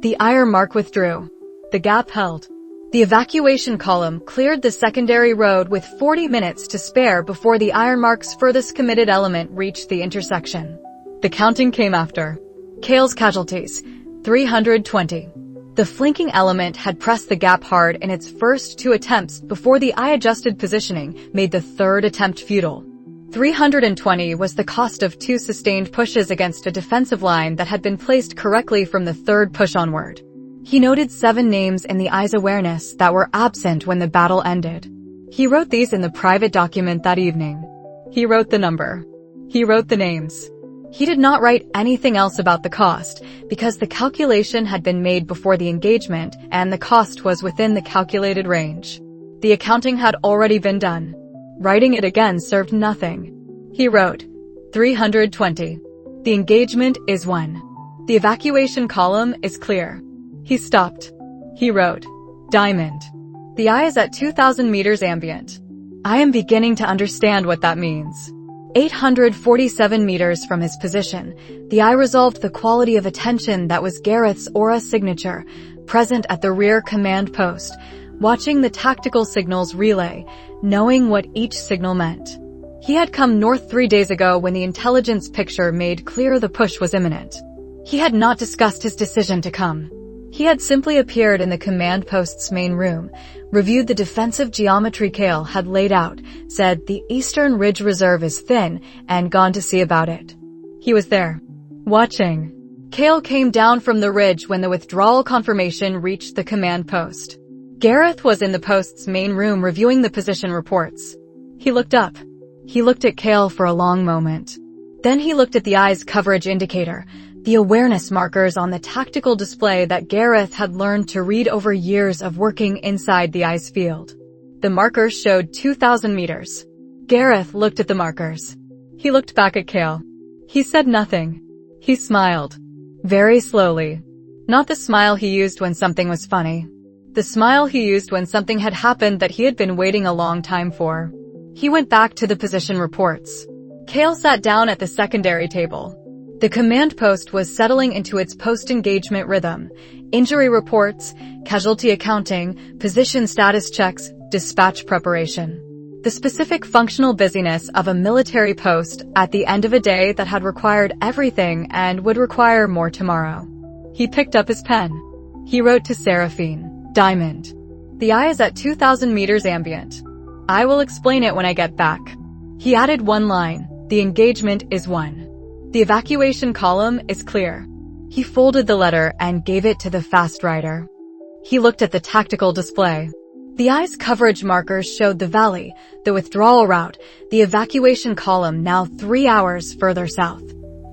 The iron mark withdrew. The gap held. The evacuation column cleared the secondary road with 40 minutes to spare before the ironmark's furthest committed element reached the intersection. The counting came after. Kael's casualties, 320. The flanking element had pressed the gap hard in its first 2 attempts before the eye-adjusted positioning made the third attempt futile. 320 was the cost of 2 sustained pushes against a defensive line that had been placed correctly from the third push onward. He noted 7 names in the eye's awareness that were absent when the battle ended. He wrote these in the private document that evening. He wrote the number. He wrote the names. He did not write anything else about the cost, because the calculation had been made before the engagement and the cost was within the calculated range. The accounting had already been done. Writing it again served nothing. He wrote, 320. The engagement is 1. The evacuation column is clear. He stopped. He wrote, diamond. The eye is at 2,000 meters ambient. I am beginning to understand what that means. 847 meters from his position, the eye resolved the quality of attention that was Gareth's aura signature, present at the rear command post, watching the tactical signals relay, knowing what each signal meant. He had come north 3 days ago when the intelligence picture made clear the push was imminent. He had not discussed his decision to come. He had simply appeared in the command post's main room, reviewed the defensive geometry Kael had laid out, said the Eastern Ridge Reserve is thin, and gone to see about it. He was there, watching. Kael came down from the ridge when the withdrawal confirmation reached the command post. Gareth was in the post's main room reviewing the position reports. He looked up. He looked at Kael for a long moment. Then he looked at the eye's coverage indicator, the awareness markers on the tactical display that Gareth had learned to read over years of working inside the eye's field. The markers showed 2,000 meters. Gareth looked at the markers. He looked back at Kael. He said nothing. He smiled. Very slowly. Not the smile he used when something was funny. The smile he used when something had happened that he had been waiting a long time for. He went back to the position reports. Kael sat down at the secondary table. The command post was settling into its post-engagement rhythm. Injury reports, casualty accounting, position status checks, dispatch preparation. The specific functional busyness of a military post at the end of a day that had required everything and would require more tomorrow. He picked up his pen. He wrote to Seraphine, diamond. The eye is at 2,000 meters ambient. I will explain it when I get back. He added one line. The engagement is 1. The evacuation column is clear. He folded the letter and gave it to the fast writer. He looked at the tactical display. The eye's coverage markers showed the valley, the withdrawal route, the evacuation column now 3 hours further south.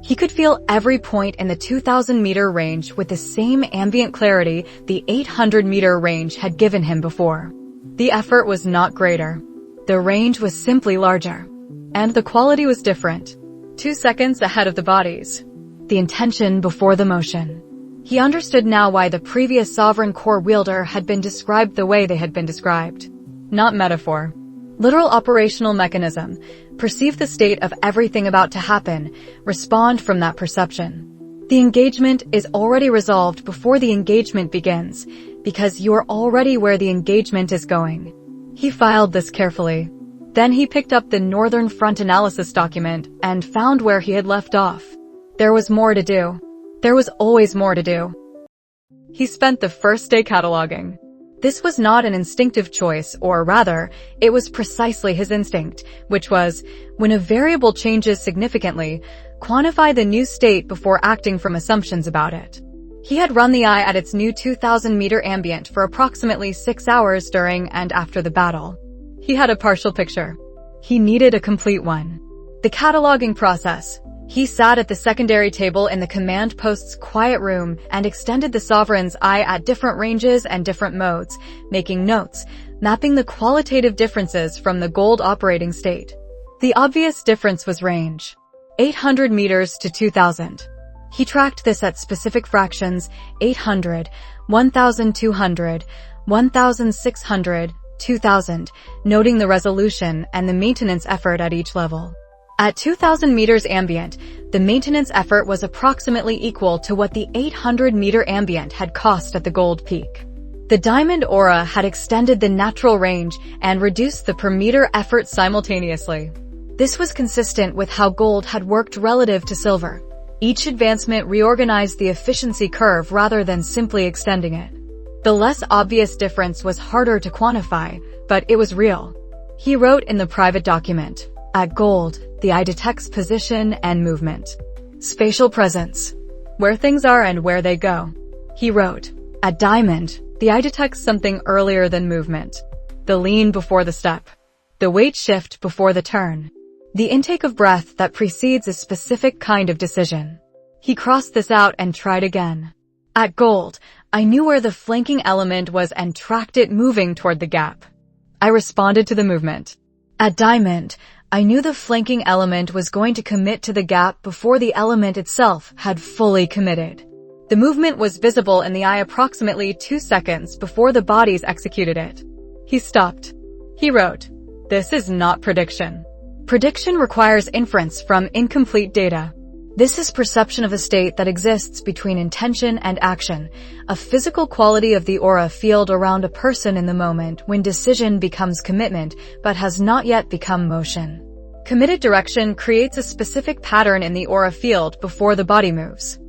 He could feel every point in the 2,000-meter range with the same ambient clarity the 800-meter range had given him before. The effort was not greater. The range was simply larger. And the quality was different. 2 seconds ahead of the bodies. The intention before the motion. He understood now why the previous Sovereign Core wielder had been described the way they had been described. Not metaphor. Literal operational mechanism. Perceive the state of everything about to happen. Respond from that perception. The engagement is already resolved before the engagement begins, because you are already where the engagement is going. He filed this carefully. Then he picked up the Northern Front analysis document and found where he had left off. There was more to do. There was always more to do. He spent the first day cataloging. This was not an instinctive choice, or rather, it was precisely his instinct, which was, when a variable changes significantly, quantify the new state before acting from assumptions about it. He had run the eye at its new 2,000-meter ambient for approximately 6 hours during and after the battle. He had a partial picture. He needed a complete one. The cataloging process. He sat at the secondary table in the command post's quiet room and extended the Sovereign's eye at different ranges and different modes, making notes, mapping the qualitative differences from the gold operating state. The obvious difference was range. 800 meters to 2,000. He tracked this at specific fractions, 800, 1,200, 1,600, 2,000, noting the resolution and the maintenance effort at each level. At 2,000 meters ambient, the maintenance effort was approximately equal to what the 800-meter ambient had cost at the gold peak. The diamond aura had extended the natural range and reduced the per meter effort simultaneously. This was consistent with how gold had worked relative to silver. Each advancement reorganized the efficiency curve rather than simply extending it. The less obvious difference was harder to quantify, but it was real. He wrote in the private document, "At gold, the eye detects position and movement. Spatial presence. Where things are and where they go." He wrote, "At diamond, the eye detects something earlier than movement. The lean before the step. The weight shift before the turn. The intake of breath that precedes a specific kind of decision." He crossed this out and tried again. "At gold, I knew where the flanking element was and tracked it moving toward the gap. I responded to the movement. At diamond, I knew the flanking element was going to commit to the gap before the element itself had fully committed. The movement was visible in the eye approximately 2 seconds before the bodies executed it." He stopped. He wrote, "This is not prediction. Prediction requires inference from incomplete data. This is perception of a state that exists between intention and action, a physical quality of the aura field around a person in the moment when decision becomes commitment but has not yet become motion. Committed direction creates a specific pattern in the aura field before the body moves.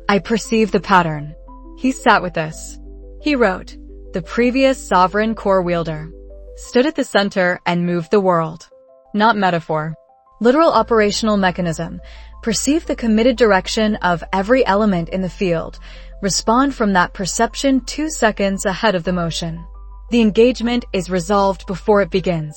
I perceive the pattern." He sat with this. He wrote, "The previous sovereign core wielder stood at the center and moved the world. Not metaphor. Literal operational mechanism. Perceive the committed direction of every element in the field. Respond from that perception 2 seconds ahead of the motion. The engagement is resolved before it begins."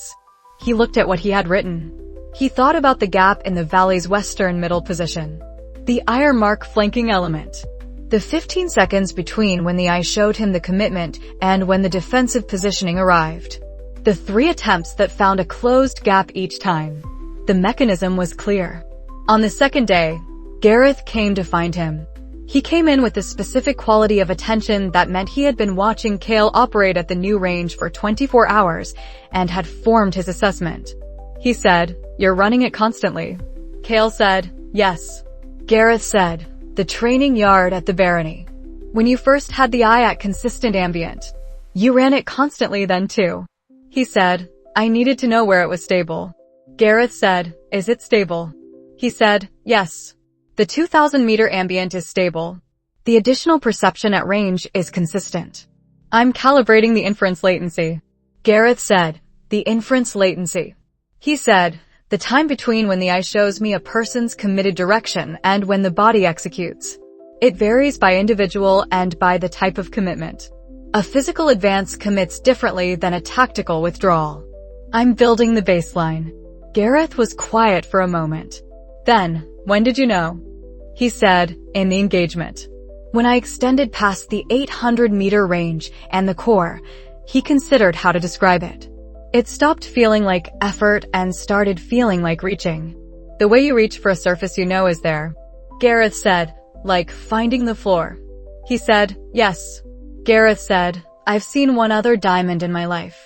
He looked at what he had written. He thought about the gap in the valley's western middle position. The iron mark flanking element. The 15 seconds between when the eye showed him the commitment and when the defensive positioning arrived. The 3 attempts that found a closed gap each time. The mechanism was clear. On the second day, Gareth came to find him. He came in with a specific quality of attention that meant he had been watching Kael operate at the new range for 24 hours and had formed his assessment. He said, "You're running it constantly." Kael said, "Yes." Gareth said, "The training yard at the Barony. When you first had the eye at consistent ambient, you ran it constantly then too." He said, "I needed to know where it was stable." Gareth said, "Is it stable?" He said, "Yes. The 2,000-meter ambient is stable. The additional perception at range is consistent. I'm calibrating the inference latency." Gareth said, "The inference latency." He said, "The time between when the eye shows me a person's committed direction and when the body executes. It varies by individual and by the type of commitment. A physical advance commits differently than a tactical withdrawal. I'm building the baseline." Gareth was quiet for a moment. Then, "When did you know?" He said, "In the engagement. When I extended past the 800-meter range and the core." He considered how to describe it. "It stopped feeling like effort and started feeling like reaching. The way you reach for a surface you know is there." Gareth said, "Like finding the floor." He said, "Yes." Gareth said, "I've seen one other diamond in my life.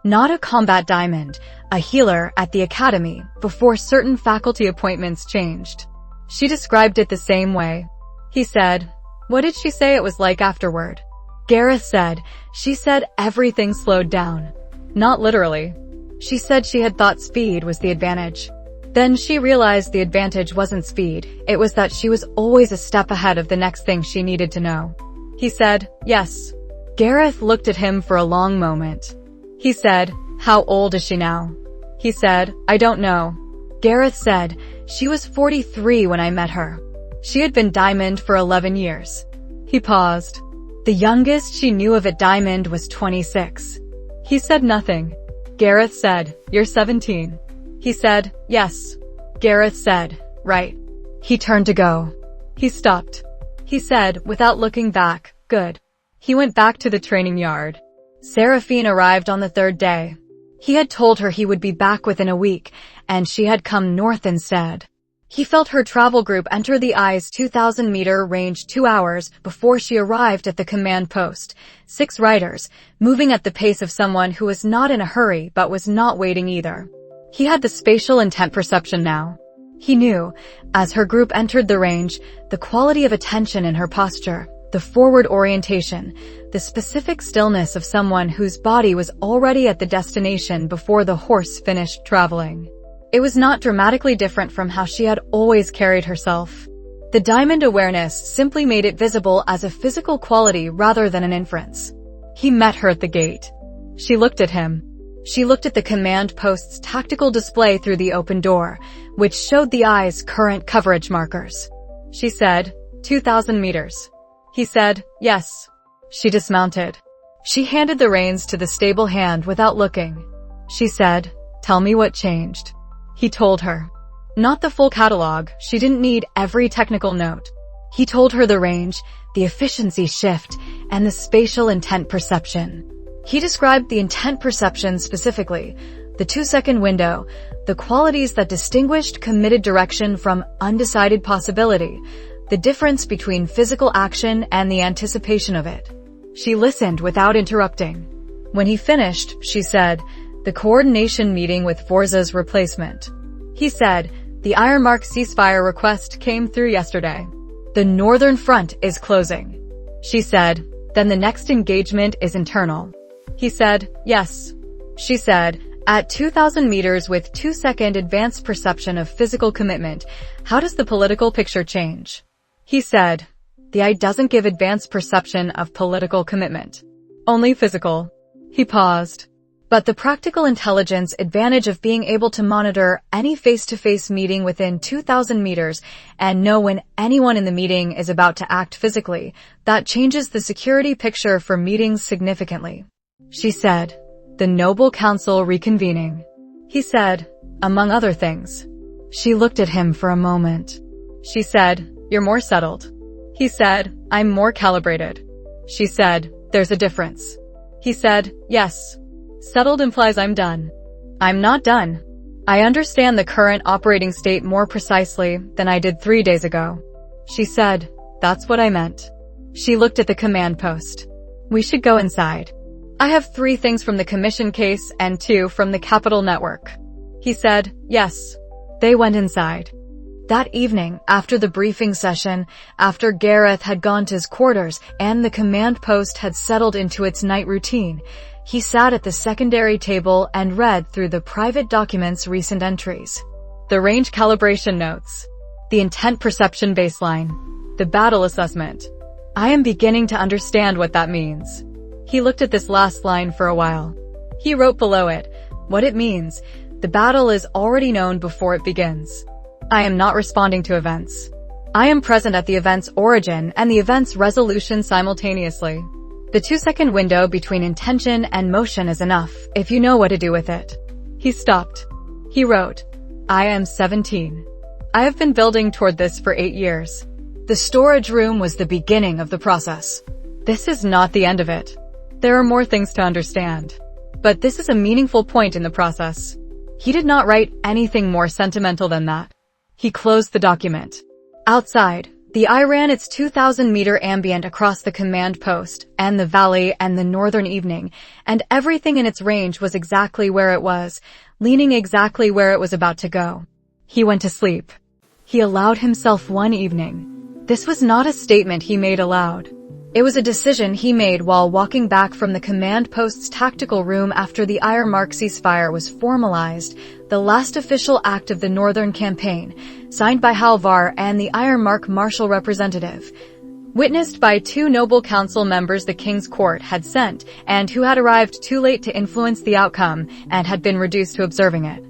Not a combat diamond, a healer at the academy before certain faculty appointments changed. She described it the same way." He said, "What did she say it was like afterward?" Gareth said, "She said everything slowed down. Not literally. She said she had thought speed was the advantage. Then she realized the advantage wasn't speed, it was that she was always a step ahead of the next thing she needed to know." He said, "Yes." Gareth looked at him for a long moment. He said, "How old is she now?" He said, "I don't know." Gareth said, "She was 43 when I met her. She had been Diamond for 11 years. He paused. "The youngest she knew of at Diamond was 26. He said nothing. Gareth said, "You're 17. He said, "Yes." Gareth said, "Right." He turned to go. He stopped. He said, without looking back, "Good." He went back to the training yard. Seraphine arrived on the 3rd day. He had told her he would be back within a week, and she had come north instead. He felt her travel group enter the eye's 2,000-meter range 2 hours before she arrived at the command post. 6 riders, moving at the pace of someone who was not in a hurry but was not waiting either. He had the spatial intent perception now. He knew, as her group entered the range, the quality of attention in her posture, The forward orientation, the specific stillness of someone whose body was already at the destination before the horse finished traveling. It was not dramatically different from how she had always carried herself. The diamond awareness simply made it visible as a physical quality rather than an inference. He met her at the gate. She looked at him. She looked at the command post's tactical display through the open door, which showed the eye's current coverage markers. She said, 2,000 meters. He said, yes. She dismounted. She handed the reins to the stable hand without looking. She said, tell me what changed. He told her. Not the full catalog, she didn't need every technical note. He told her the range, the efficiency shift, and the spatial intent perception. He described the intent perception specifically, the 2-second window, the qualities that distinguished committed direction from undecided possibility, the difference between physical action and the anticipation of it. She listened without interrupting. When he finished, she said, the coordination meeting with Forza's replacement. He said, the Ironmark ceasefire request came through yesterday. The Northern Front is closing. She said, then the next engagement is internal. He said, yes. She said, at 2,000 meters with 2-second advanced perception of physical commitment, how does the political picture change? He said, the eye doesn't give advanced perception of political commitment. Only physical. He paused. But the practical intelligence advantage of being able to monitor any face-to-face meeting within 2,000 meters and know when anyone in the meeting is about to act physically, that changes the security picture for meetings significantly. She said, the Noble Council reconvening. He said, among other things. She looked at him for a moment. She said, you're more settled. He said, I'm more calibrated. She said, there's a difference. He said, yes. Settled implies I'm done. I'm not done. I understand the current operating state more precisely than I did 3 days ago. She said, that's what I meant. She looked at the command post. We should go inside. I have 3 things from the commission case and 2 from the Capital Network. He said, yes. They went inside. That evening, after the briefing session, after Gareth had gone to his quarters and the command post had settled into its night routine, he sat at the secondary table and read through the private documents' recent entries. The range calibration notes. The intent perception baseline. The battle assessment. I am beginning to understand what that means. He looked at this last line for a while. He wrote below it, what it means. The battle is already known before it begins. I am not responding to events. I am present at the event's origin and the event's resolution simultaneously. The 2-second window between intention and motion is enough if you know what to do with it. He stopped. He wrote, I am 17. I have been building toward this for 8 years. The storage room was the beginning of the process. This is not the end of it. There are more things to understand. But this is a meaningful point in the process. He did not write anything more sentimental than that. He closed the document. Outside, the eye ran its 2,000-meter ambient across the command post and the valley and the northern evening, and everything in its range was exactly where it was, leaning exactly where it was about to go. He went to sleep. He allowed himself one evening. This was not a statement he made aloud. It was a decision he made while walking back from the command post's tactical room after the Ironmark ceasefire was formalized, the last official act of the Northern Campaign, signed by Halvar and the Ironmark Marshal Representative, witnessed by 2 Noble Council members the King's Court had sent and who had arrived too late to influence the outcome and had been reduced to observing it.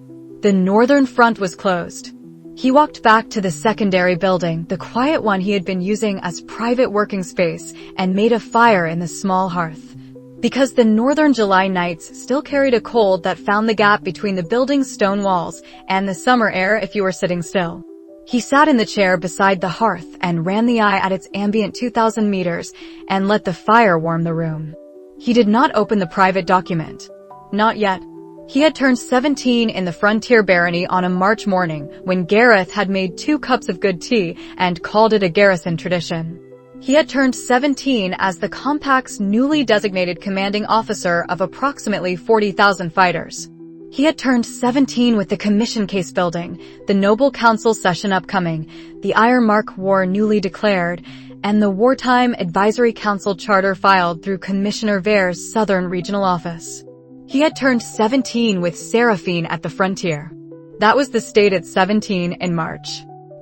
The Northern Front was closed. He walked back to the secondary building, the quiet one he had been using as private working space, and made a fire in the small hearth. Because the northern July nights still carried a cold that found the gap between the building's stone walls and the summer air if you were sitting still. He sat in the chair beside the hearth and ran the eye at its ambient 2,000 meters and let the fire warm the room. He did not open the private document. Not yet. He had turned 17 in the Frontier Barony on a March morning when Gareth had made 2 cups of good tea and called it a garrison tradition. He had turned 17 as the Compact's newly designated commanding officer of approximately 40,000 fighters. He had turned 17 with the commission case building, the Noble Council session upcoming, the Ironmark War newly declared, and the Wartime Advisory Council charter filed through Commissioner Vere's Southern Regional Office. He had turned 17 with Seraphine at the frontier. That was the state at 17 in March.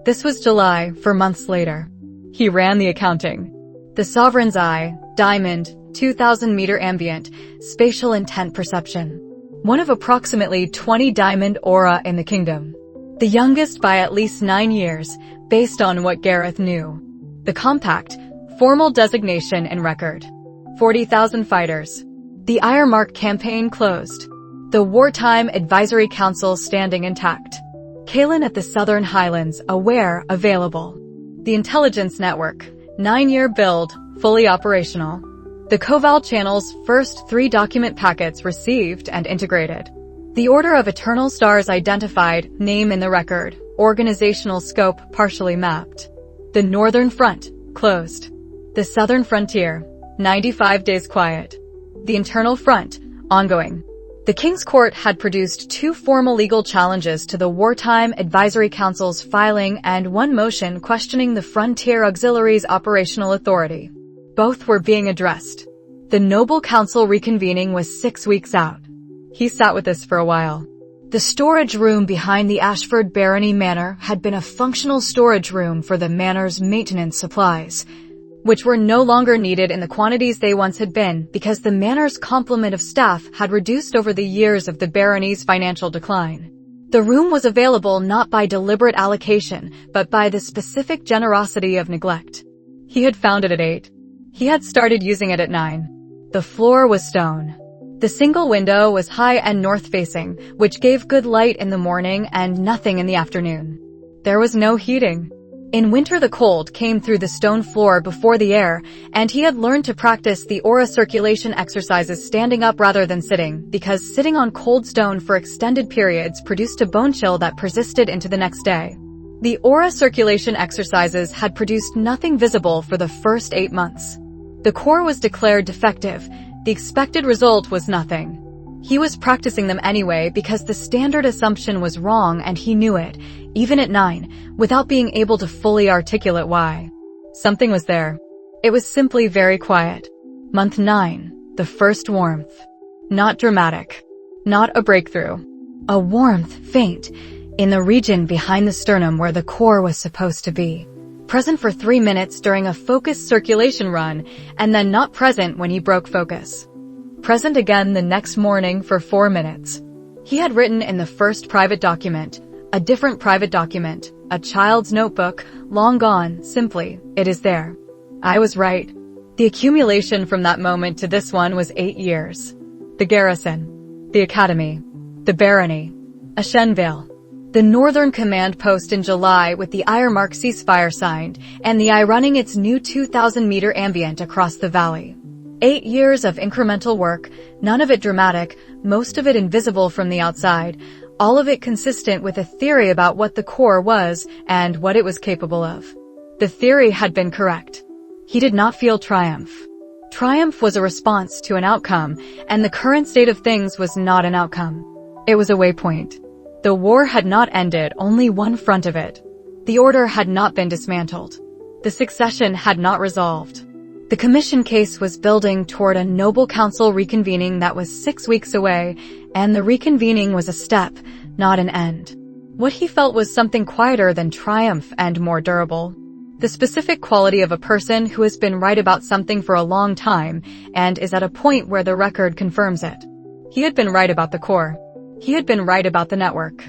This was July, 4 months later. He ran the accounting. The Sovereign's Eye, Diamond, 2,000-meter ambient, spatial intent perception. One of approximately 20 diamond aura in the kingdom. The youngest by at least 9 years, based on what Gareth knew. The compact, formal designation and record. 40,000 fighters. The Ironmark campaign closed. The Wartime Advisory Council standing intact. Kael at the Southern Highlands, aware, available. The Intelligence Network, 9-year build, fully operational. The Koval Channel's first 3 document packets received and integrated. The Order of Eternal Stars identified, name in the record, organizational scope partially mapped. The Northern Front, closed. The Southern Frontier, 95 days quiet. The Internal Front, ongoing. The King's Court had produced 2 formal legal challenges to the Wartime Advisory Council's filing and 1 motion questioning the Frontier Auxiliary's operational authority. Both were being addressed. The Noble Council reconvening was 6 weeks out. He sat with this for a while. The storage room behind the Ashford Barony Manor had been a functional storage room for the manor's maintenance supplies, which were no longer needed in the quantities they once had been because the manor's complement of staff had reduced over the years of the barony's financial decline. The room was available not by deliberate allocation, but by the specific generosity of neglect. He had found it at 8. He had started using it at 9. The floor was stone. The single window was high and north-facing, which gave good light in the morning and nothing in the afternoon. There was no heating. In winter the cold came through the stone floor before the air, and he had learned to practice the aura circulation exercises standing up rather than sitting, because sitting on cold stone for extended periods produced a bone chill that persisted into the next day. The aura circulation exercises had produced nothing visible for the first 8 months. The core was declared defective. The expected result was nothing. He was practicing them anyway because the standard assumption was wrong and he knew it, even at 9, without being able to fully articulate why. Something was there. It was simply very quiet. Month 9, the first warmth. Not dramatic. Not a breakthrough. A warmth, faint, in the region behind the sternum where the core was supposed to be. Present for 3 minutes during a focused circulation run, and then not present when he broke focus. Present again the next morning for 4 minutes. He had written in the first private document, a different private document, a child's notebook, long gone, simply, it is there. I was right. The accumulation from that moment to this one was 8 years. The garrison. The academy. The barony. Ashenvale. The Northern Command Post in July with the Ironmark ceasefire signed, and the Eye running its new 2,000-meter ambient across the valley. 8 years of incremental work, none of it dramatic, most of it invisible from the outside, all of it consistent with a theory about what the core was and what it was capable of. The theory had been correct. He did not feel triumph. Triumph was a response to an outcome, and the current state of things was not an outcome. It was a waypoint. The war had not ended, only one front of it. The order had not been dismantled. The succession had not resolved. The commission case was building toward a noble council reconvening that was 6 weeks away, and the reconvening was a step, not an end. What he felt was something quieter than triumph and more durable. The specific quality of a person who has been right about something for a long time and is at a point where the record confirms it. He had been right about the core. He had been right about the network.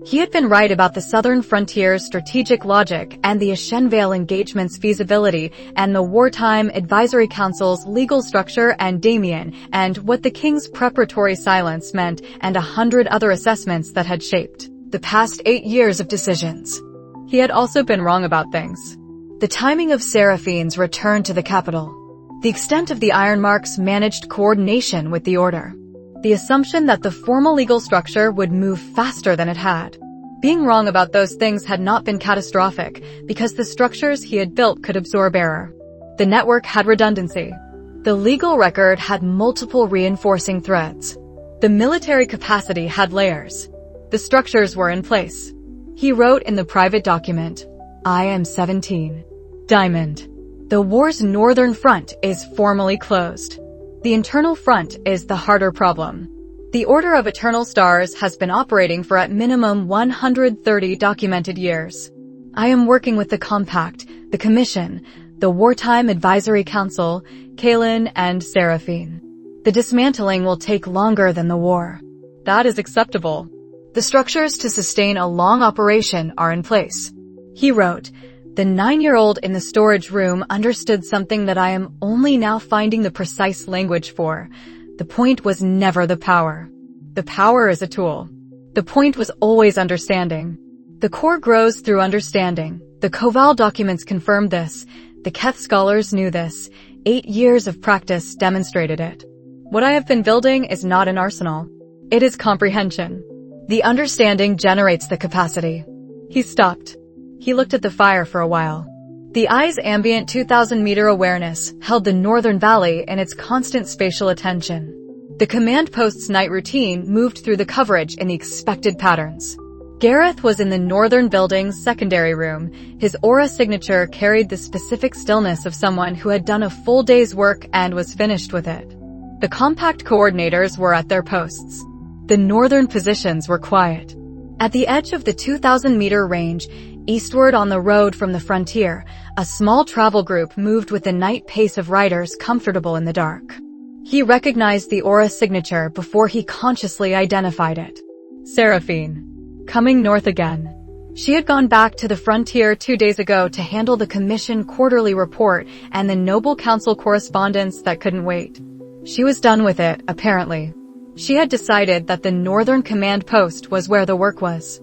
He had been right about the Southern Frontier's strategic logic and the Ashenvale engagement's feasibility and the Wartime Advisory Council's legal structure and Damien and what the King's preparatory silence meant and 100 other assessments that had shaped the past 8 years of decisions. He had also been wrong about things. The timing of Seraphine's return to the capital. The extent of the Ironmark's managed coordination with the Order. The assumption that the formal legal structure would move faster than it had. Being wrong about those things had not been catastrophic because the structures he had built could absorb error. The network had redundancy. The legal record had multiple reinforcing threads. The military capacity had layers. The structures were in place. He wrote in the private document, I am 17. Diamond. The war's northern front is formally closed. The internal front is the harder problem. The Order of Eternal Stars has been operating for at minimum 130 documented years. I am working with the Compact, the Commission, the Wartime Advisory Council, Kael, and Seraphine. The dismantling will take longer than the war. That is acceptable. The structures to sustain a long operation are in place. He wrote, "The 9-year-old in the storage room understood something that I am only now finding the precise language for. The point was never the power. The power is a tool. The point was always understanding. The core grows through understanding. The Kael documents confirmed this. The Keth scholars knew this. 8 years of practice demonstrated it. What I have been building is not an arsenal. It is comprehension. The understanding generates the capacity." He stopped. He looked at the fire for a while. The eye's ambient 2,000-meter awareness held the northern valley in its constant spatial attention. The command post's night routine moved through the coverage in the expected patterns. Gareth was in the northern building's secondary room. His aura signature carried the specific stillness of someone who had done a full day's work and was finished with it. The Compact coordinators were at their posts. The northern positions were quiet. At the edge of the 2,000-meter range, eastward on the road from the frontier, a small travel group moved with the night pace of riders comfortable in the dark. He recognized the aura signature before he consciously identified it. Seraphine. Coming north again. She had gone back to the frontier 2 days ago to handle the Commission quarterly report and the Noble Council correspondence that couldn't wait. She was done with it, apparently. She had decided that the northern command post was where the work was.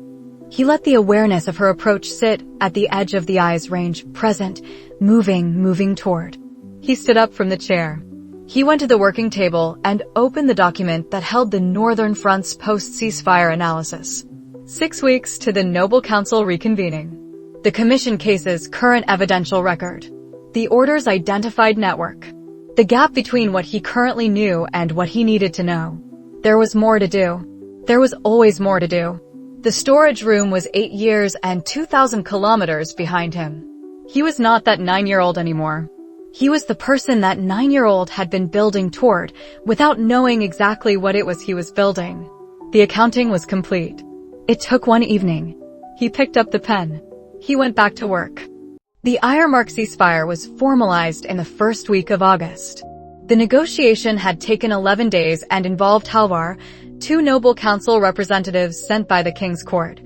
He let the awareness of her approach sit at the edge of the eye's range, present, moving toward. He stood up from the chair. He went to the working table and opened the document that held the Northern Front's post-ceasefire analysis. 6 weeks to the Noble Council reconvening. The Commission case's current evidential record. The Order's identified network. The gap between what he currently knew and what he needed to know. There was more to do. There was always more to do. The storage room was 8 years and 2,000 kilometers behind him. He was not that 9-year-old anymore. He was the person that 9-year-old had been building toward, without knowing exactly what it was he was building. The accounting was complete. It took one evening. He picked up the pen. He went back to work. The Ironmark ceasefire was formalized in the first week of August. The negotiation had taken 11 days and involved Halvar, 2 Noble Council representatives sent by the King's Court,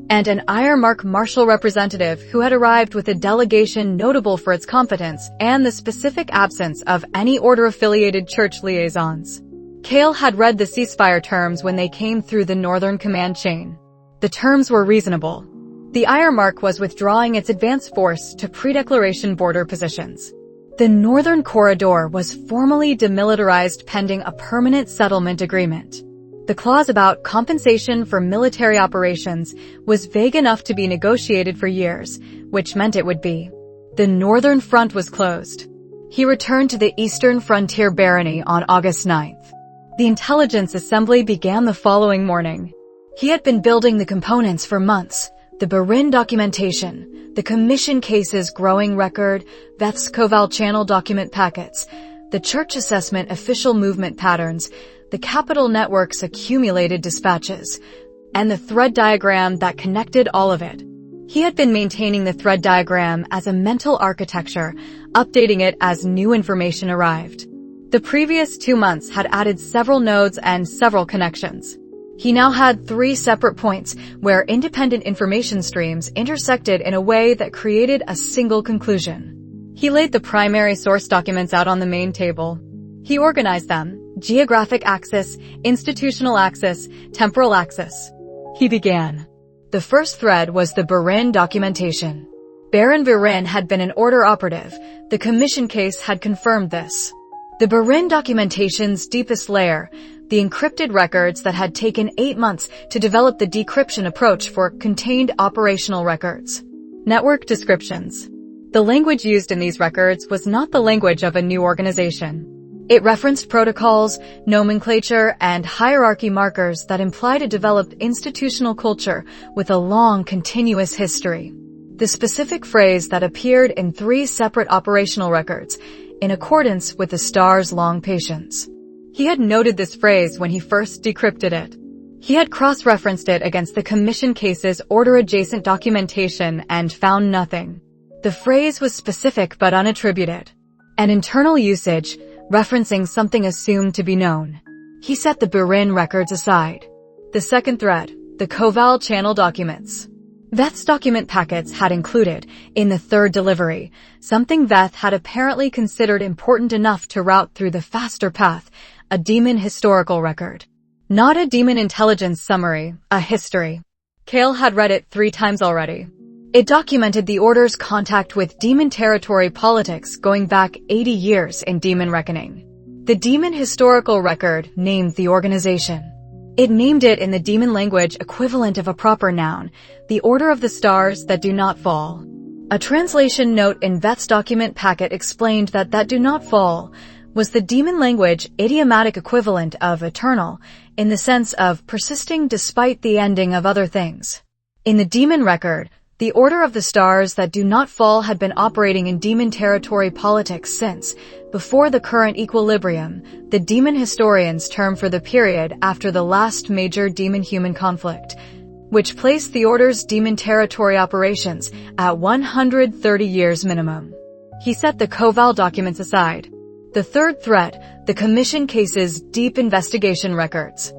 and an Ironmark Marshal representative who had arrived with a delegation notable for its competence and the specific absence of any order-affiliated church liaisons. Kael had read the ceasefire terms when they came through the Northern Command chain. The terms were reasonable. The Ironmark was withdrawing its advance force to pre-declaration border positions. The Northern Corridor was formally demilitarized pending a permanent settlement agreement. The clause about compensation for military operations was vague enough to be negotiated for years, which meant it would be. The Northern Front was closed. He returned to the Eastern Frontier Barony on August 9th. The intelligence assembly began the following morning. He had been building the components for months. The Barin documentation, the Commission cases growing record, Veth's Kael channel document packets, the church assessment official movement patterns, the capital network's accumulated dispatches, and the thread diagram that connected all of it. He had been maintaining the thread diagram as a mental architecture, updating it as new information arrived. The previous 2 months had added several nodes and several connections. He now had 3 separate points where independent information streams intersected in a way that created a single conclusion. He laid the primary source documents out on the main table. He organized them: geographic axis, institutional axis, temporal axis. He began. The first thread was the Barin documentation. Baron Barin had been an order operative. The Commission case had confirmed this. The Barin documentation's deepest layer, the encrypted records that had taken 8 months to develop the decryption approach for, contained operational records. Network descriptions. The language used in these records was not the language of a new organization. It referenced protocols, nomenclature, and hierarchy markers that implied a developed institutional culture with a long, continuous history. the specific phrase that appeared in 3 separate operational records, in accordance with the star's long patience. He had noted this phrase when he first decrypted it. He had cross-referenced it against the Commission case's order-adjacent documentation and found nothing. The phrase was specific but unattributed. An internal usage, referencing something assumed to be known. He set the Burin records aside. The second thread, the Kael channel documents. Veth's document packets had included, in the third delivery, something Veth had apparently considered important enough to route through the faster path, a demon historical record. Not a demon intelligence summary, a history. Kael had read it 3 times already. It documented the Order's contact with demon territory politics going back 80 years in Demon Reckoning. The demon historical record named the organization. It named it in the demon language equivalent of a proper noun, the Order of the Stars That Do Not Fall. A translation note in Veth's document packet explained that do not fall was the demon language idiomatic equivalent of eternal, in the sense of persisting despite the ending of other things. In the demon record, the Order of the Stars That Do Not Fall had been operating in demon territory politics since, before the current equilibrium, the demon historian's term for the period after the last major demon-human conflict, which placed the Order's demon territory operations at 130 years minimum. He set the Kael documents aside. The third thread, the Commission case's deep investigation records.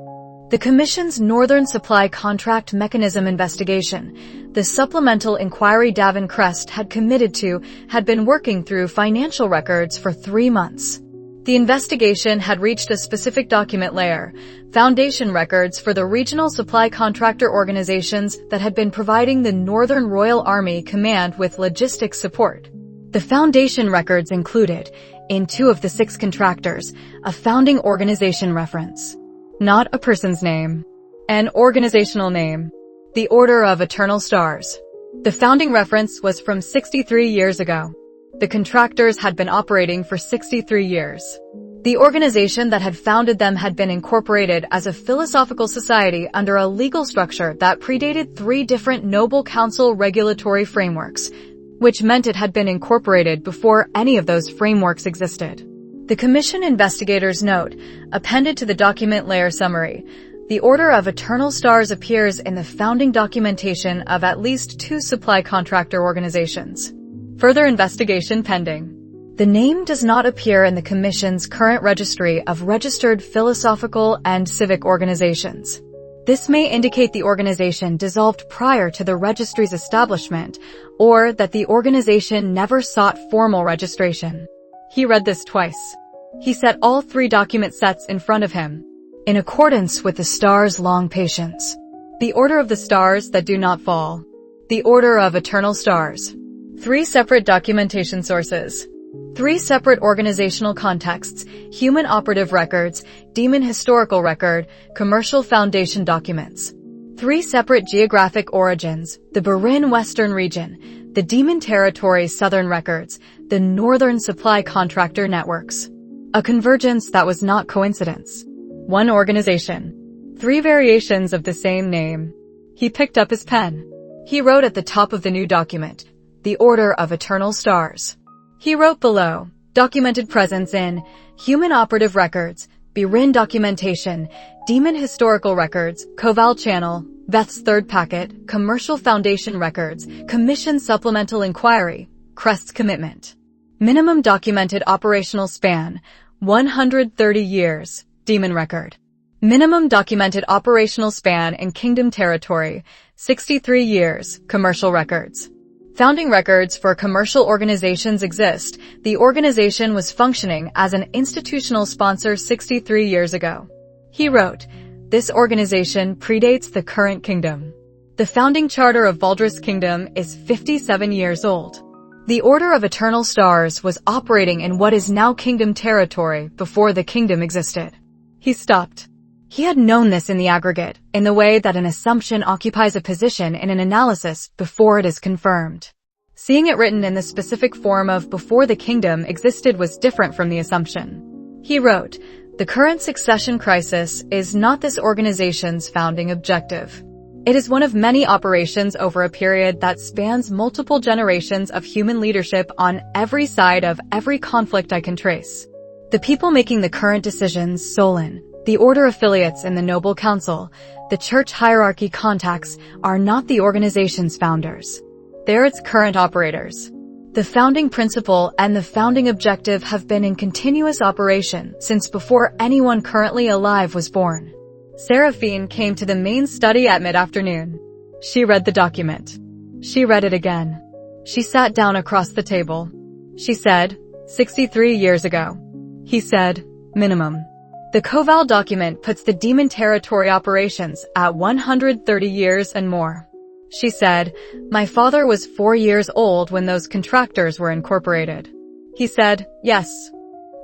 The Commission's Northern Supply Contract Mechanism investigation, the supplemental inquiry Davin Crest had committed to, had been working through financial records for 3 months. The investigation had reached a specific document layer, foundation records for the regional supply contractor organizations that had been providing the Northern Royal Army Command with logistics support. The foundation records included, in 2 of the 6 contractors, a founding organization reference. Not a person's name. An organizational name. The Order of Eternal Stars. The founding reference was from 63 years ago. The contractors had been operating for 63 years. The organization that had founded them had been incorporated as a philosophical society under a legal structure that predated 3 different Noble Council regulatory frameworks, which meant it had been incorporated before any of those frameworks existed. The Commission investigator's note, appended to the document layer summary, the Order of Eternal Stars appears in the founding documentation of at least 2 supply contractor organizations. Further investigation pending. The name does not appear in the Commission's current registry of registered philosophical and civic organizations. This may indicate the organization dissolved prior to the registry's establishment, or that the organization never sought formal registration. He read this twice. He set all 3 document sets in front of him. In accordance with the star's long patience. The Order of the Stars That Do Not Fall. The Order of Eternal Stars. 3 separate documentation sources. 3 separate organizational contexts, human operative records, demon historical record, commercial foundation documents. 3 separate geographic origins, the Burin Western region, the Demon Territory Southern records, the Northern Supply Contractor networks. A convergence that was not coincidence. 1 organization. 3 variations of the same name. He picked up his pen. He wrote at the top of the new document, the Order of Eternal Stars. He wrote below, documented presence in human operative records, Burin documentation, demon historical records, Kael channel, Veth's third packet, commercial foundation records, commission supplemental inquiry, Crest's commitment. Minimum documented operational span, 130 years, demon record. Minimum documented operational span in Kingdom territory, 63 years, commercial records. Founding records for commercial organizations exist. The organization was functioning as an institutional sponsor 63 years ago. He wrote, this organization predates the current kingdom. The founding charter of Valdris Kingdom is 57 years old. The Order of Eternal Stars was operating in what is now Kingdom territory before the kingdom existed. He stopped. He had known this in the aggregate, in the way that an assumption occupies a position in an analysis before it is confirmed. Seeing it written in the specific form of before the kingdom existed was different from the assumption. He wrote, the current succession crisis is not this organization's founding objective. It is one of many operations over a period that spans multiple generations of human leadership on every side of every conflict I can trace. The people making the current decisions, Solon, the order affiliates in the Noble Council, the church hierarchy contacts, are not the organization's founders. They're its current operators. The founding principle and the founding objective have been in continuous operation since before anyone currently alive was born. Seraphine came to the main study at mid-afternoon. She read the document. She read it again. She sat down across the table. She said, 63 years ago. He said, minimum. The Kael document puts the demon territory operations at 130 years and more. She said, my father was 4 years old when those contractors were incorporated. He said, yes.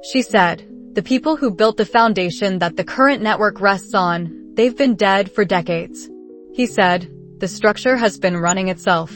She said, the people who built the foundation that the current network rests on, they've been dead for decades. He said, the structure has been running itself.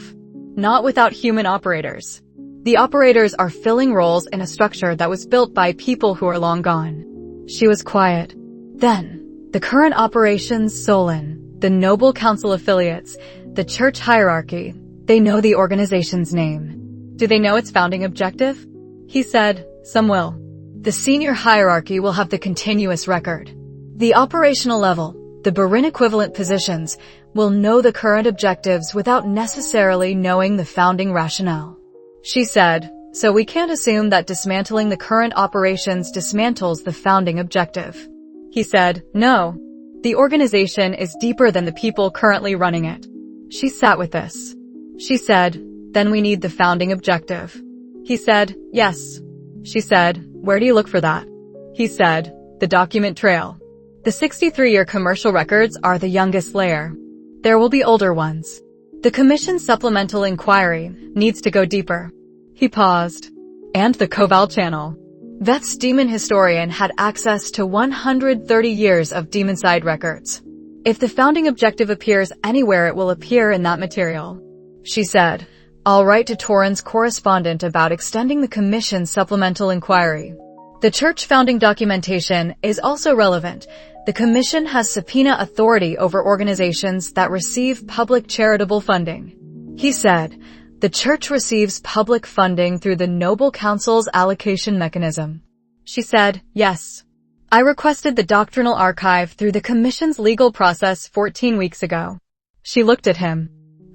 Not without human operators. The operators are filling roles in a structure that was built by people who are long gone. She was quiet. Then, the current operations, Solon, the Noble Council affiliates, the church hierarchy, they know the organization's name. Do they know its founding objective? He said, some will. The senior hierarchy will have the continuous record. The operational level, the Barin equivalent positions, will know the current objectives without necessarily knowing the founding rationale. She said, so we can't assume that dismantling the current operations dismantles the founding objective. He said, no. The organization is deeper than the people currently running it. She sat with this. She said, then we need the founding objective. He said, yes. She said, where do you look for that? He said, the document trail. The 63-year commercial records are the youngest layer. There will be older ones. The commission's supplemental inquiry needs to go deeper. He paused. And the Kael channel. Veth's demon historian had access to 130 years of demon-side records. If the founding objective appears anywhere, it will appear in that material. She said, I'll write to Torin's correspondent about extending the commission's supplemental inquiry. The church founding documentation is also relevant. The commission has subpoena authority over organizations that receive public charitable funding. He said, the church receives public funding through the Noble Council's allocation mechanism. She said, yes. I requested the doctrinal archive through the commission's legal process 14 weeks ago. She looked at him.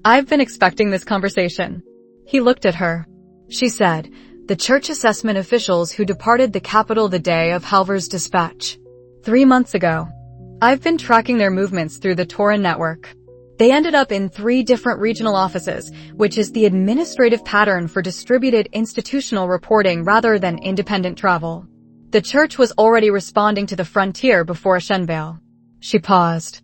I've been expecting this conversation. He looked at her. She said, the church assessment officials who departed the capital the day of Halvar's dispatch. 3 months ago. I've been tracking their movements through the Torin network. They ended up in 3 different regional offices, which is the administrative pattern for distributed institutional reporting rather than independent travel. The church was already responding to the frontier before Ashenvale. She paused.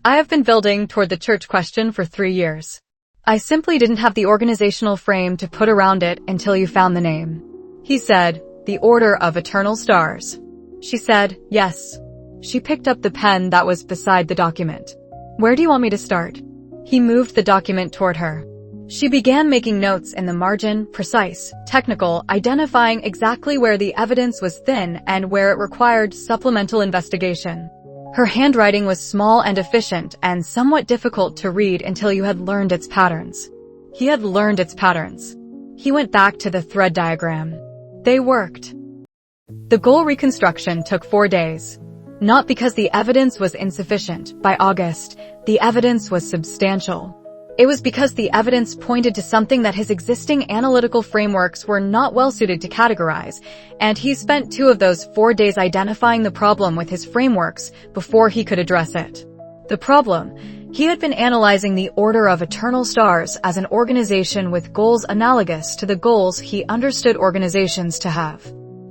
I have been building toward the church question for 3 years. I simply didn't have the organizational frame to put around it until you found the name. He said, the Order of Eternal Stars. She said, yes. She picked up the pen that was beside the document. Where do you want me to start? He moved the document toward her. She began making notes in the margin, precise, technical, identifying exactly where the evidence was thin and where it required supplemental investigation. Her handwriting was small and efficient and somewhat difficult to read until you had learned its patterns. He had learned its patterns. He went back to the thread diagram. They worked. The goal reconstruction took 4 days. Not because the evidence was insufficient. By August, the evidence was substantial. It was because the evidence pointed to something that his existing analytical frameworks were not well suited to categorize, and he spent 2 of those 4 days identifying the problem with his frameworks before he could address it. The problem: he had been analyzing the Order of Eternal Stars as an organization with goals analogous to the goals he understood organizations to have.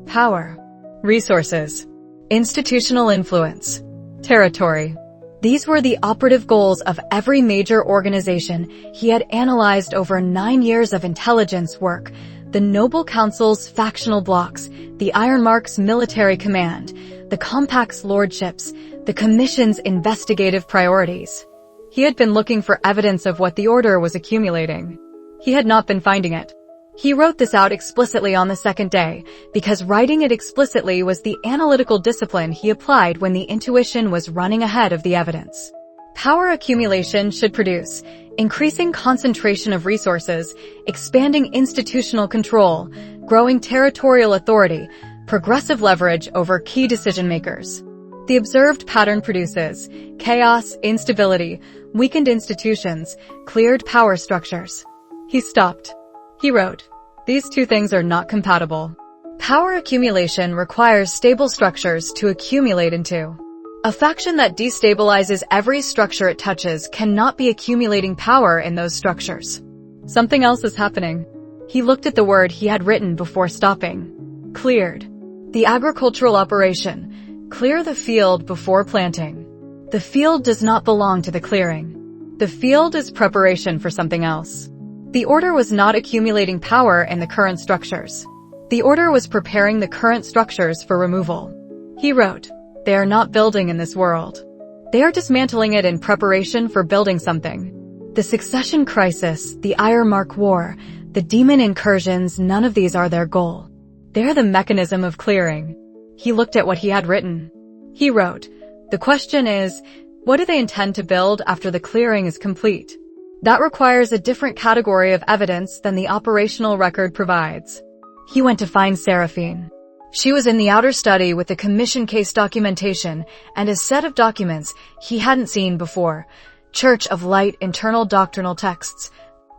Power, resources, institutional influence, territory. These were the operative goals of every major organization he had analyzed over 9 years of intelligence work: the Noble Council's factional blocks, the Ironmark's military command, the Compact's lordships, the Commission's investigative priorities. He had been looking for evidence of what the Order was accumulating. He had not been finding it. He wrote this out explicitly on the 2nd day, because writing it explicitly was the analytical discipline he applied when the intuition was running ahead of the evidence. Power accumulation should produce increasing concentration of resources, expanding institutional control, growing territorial authority, progressive leverage over key decision-makers. The observed pattern produces chaos, instability, weakened institutions, cleared power structures. He stopped. He wrote, "These two things are not compatible. Power accumulation requires stable structures to accumulate into. A faction that destabilizes every structure it touches cannot be accumulating power in those structures." Something else is happening. He looked at the word he had written before stopping. Cleared. The agricultural operation. Clear the field before planting. The field does not belong to the clearing. The field is preparation for something else. The order was not accumulating power in the current structures. The order was preparing the current structures for removal. He wrote, "They are not building in this world. They are dismantling it in preparation for building something. The succession crisis, the Ironmark War, the demon incursions, none of these are their goal. They're the mechanism of clearing." He looked at what he had written. He wrote, "The question is, what do they intend to build after the clearing is complete? That requires a different category of evidence than the operational record provides." He went to find Seraphine. She was in the outer study with the commission case documentation and a set of documents he hadn't seen before, Church of Light internal doctrinal texts,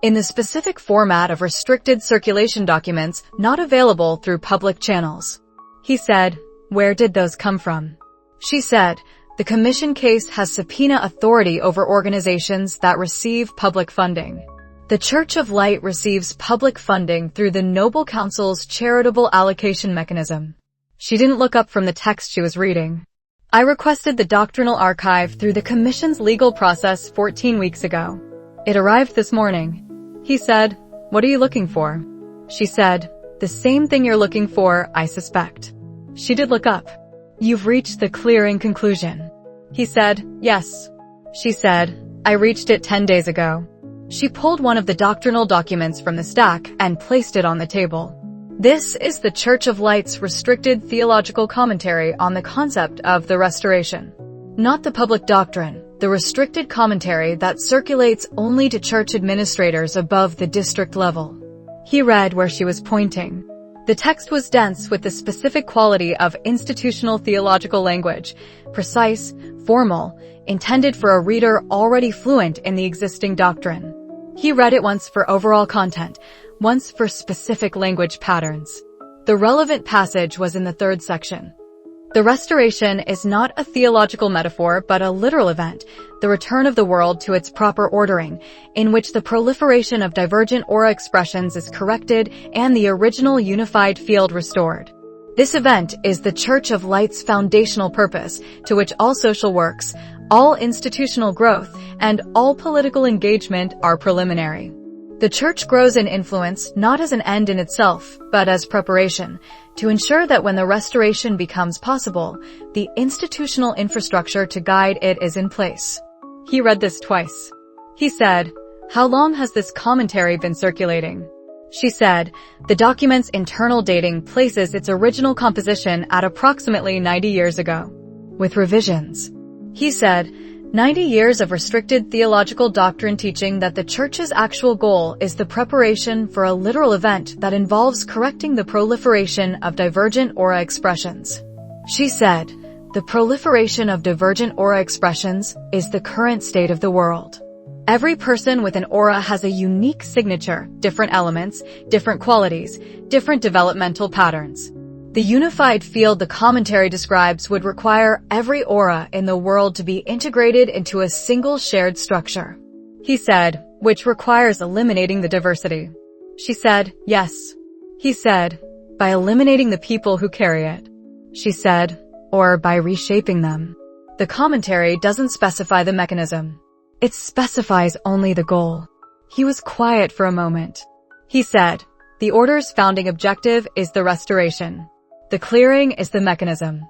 in the specific format of restricted circulation documents not available through public channels. He said, "Where did those come from?" She said, "The commission case has subpoena authority over organizations that receive public funding. The Church of Light receives public funding through the Noble Council's charitable allocation mechanism." She didn't look up from the text she was reading. "I requested the doctrinal archive through the Commission's legal process 14 weeks ago. It arrived this morning." He said, "What are you looking for?" She said, "The same thing you're looking for, I suspect." She did look up. "You've reached the clearing conclusion." He said, "Yes." She said, "I reached it 10 days ago." She pulled one of the doctrinal documents from the stack and placed it on the table. "This is the Church of Light's restricted theological commentary on the concept of the restoration. Not the public doctrine, the restricted commentary that circulates only to church administrators above the district level." He read where she was pointing. The text was dense with the specific quality of institutional theological language, precise, formal, intended for a reader already fluent in the existing doctrine. He read it once for overall content, once for specific language patterns. The relevant passage was in the third section. "The restoration is not a theological metaphor but a literal event, the return of the world to its proper ordering, in which the proliferation of divergent aura expressions is corrected and the original unified field restored. This event is the Church of Light's foundational purpose, to which all social works, all institutional growth, and all political engagement are preliminary. The Church grows in influence not as an end in itself, but as preparation, to ensure that when the restoration becomes possible, the institutional infrastructure to guide it is in place." He read this twice. He said, "How long has this commentary been circulating?" She said, "The document's internal dating places its original composition at approximately 90 years ago, with revisions." He said, 90 years of restricted theological doctrine teaching that the Church's actual goal is the preparation for a literal event that involves correcting the proliferation of divergent aura expressions." She said, "The proliferation of divergent aura expressions is the current state of the world. Every person with an aura has a unique signature, different elements, different qualities, different developmental patterns. The unified field the commentary describes would require every aura in the world to be integrated into a single shared structure." He said, "Which requires eliminating the diversity." She said, "Yes." He said, "By eliminating the people who carry it." She said, "Or by reshaping them." The commentary doesn't specify the mechanism. It specifies only the goal. He was quiet for a moment. He said, "The Order's founding objective is the restoration. The clearing is the mechanism.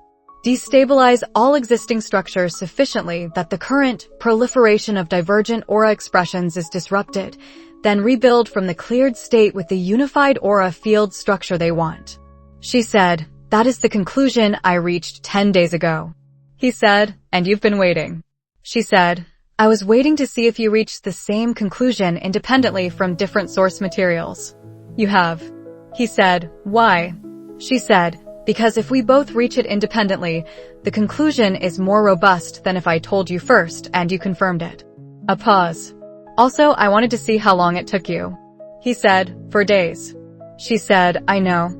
Destabilize all existing structures sufficiently that the current proliferation of divergent aura expressions is disrupted, then rebuild from the cleared state with the unified aura field structure they want." She said, "That is the conclusion I reached 10 days ago." He said, "And you've been waiting." She said, I was waiting to see if you reached the same conclusion independently from different source materials. You have. He said, why? She said, because if we both reach it independently, the conclusion is more robust than if I told you first and you confirmed it. A pause. Also, I wanted to see how long it took you. He said, for days. She said, I know.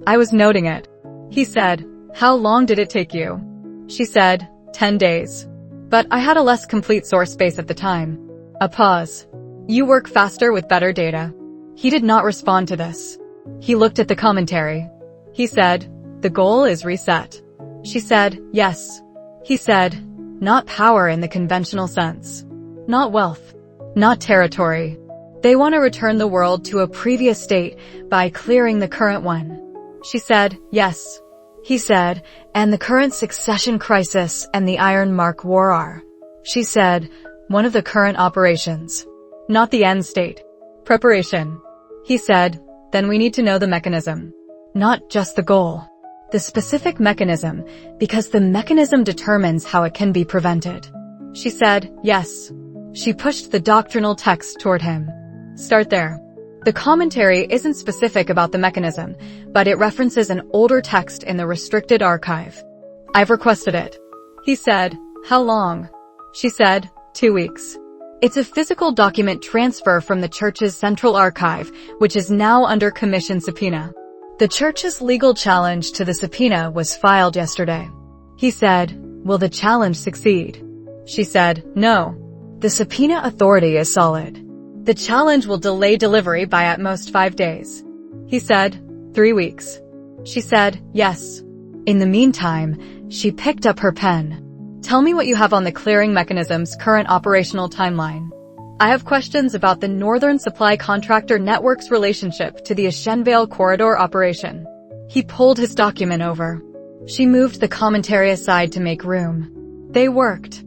I was noting it. He said, how long did it take you? She said, 10 days. But I had a less complete source space at the time. A pause. You work faster with better data. He did not respond to this. He looked at the commentary. He said, the goal is reset. She said, yes. He said, not power in the conventional sense. Not wealth. Not territory. They want to return the world to a previous state by clearing the current one. She said, yes. He said, and the current succession crisis and the Iron Mark War are. She said, one of the current operations. Not the end state. Preparation. He said, then we need to know the mechanism. Not just the goal. The specific mechanism, because the mechanism determines how it can be prevented. She said, yes. She pushed the doctrinal text toward him. Start there. The commentary isn't specific about the mechanism, but it references an older text in the restricted archive. I've requested it. He said, how long? She said, 2 weeks. It's a physical document transfer from the church's central archive, which is now under commission subpoena. The church's legal challenge to the subpoena was filed yesterday. He said, will the challenge succeed? She said, no. The subpoena authority is solid. The challenge will delay delivery by at most 5 days. He said, 3 weeks. She said, yes. In the meantime, she picked up her pen. Tell me what you have on the clearing mechanism's current operational timeline. I have questions about the Northern Supply Contractor Network's relationship to the Ashenvale corridor operation. He pulled his document over. She moved the commentary aside to make room. They worked.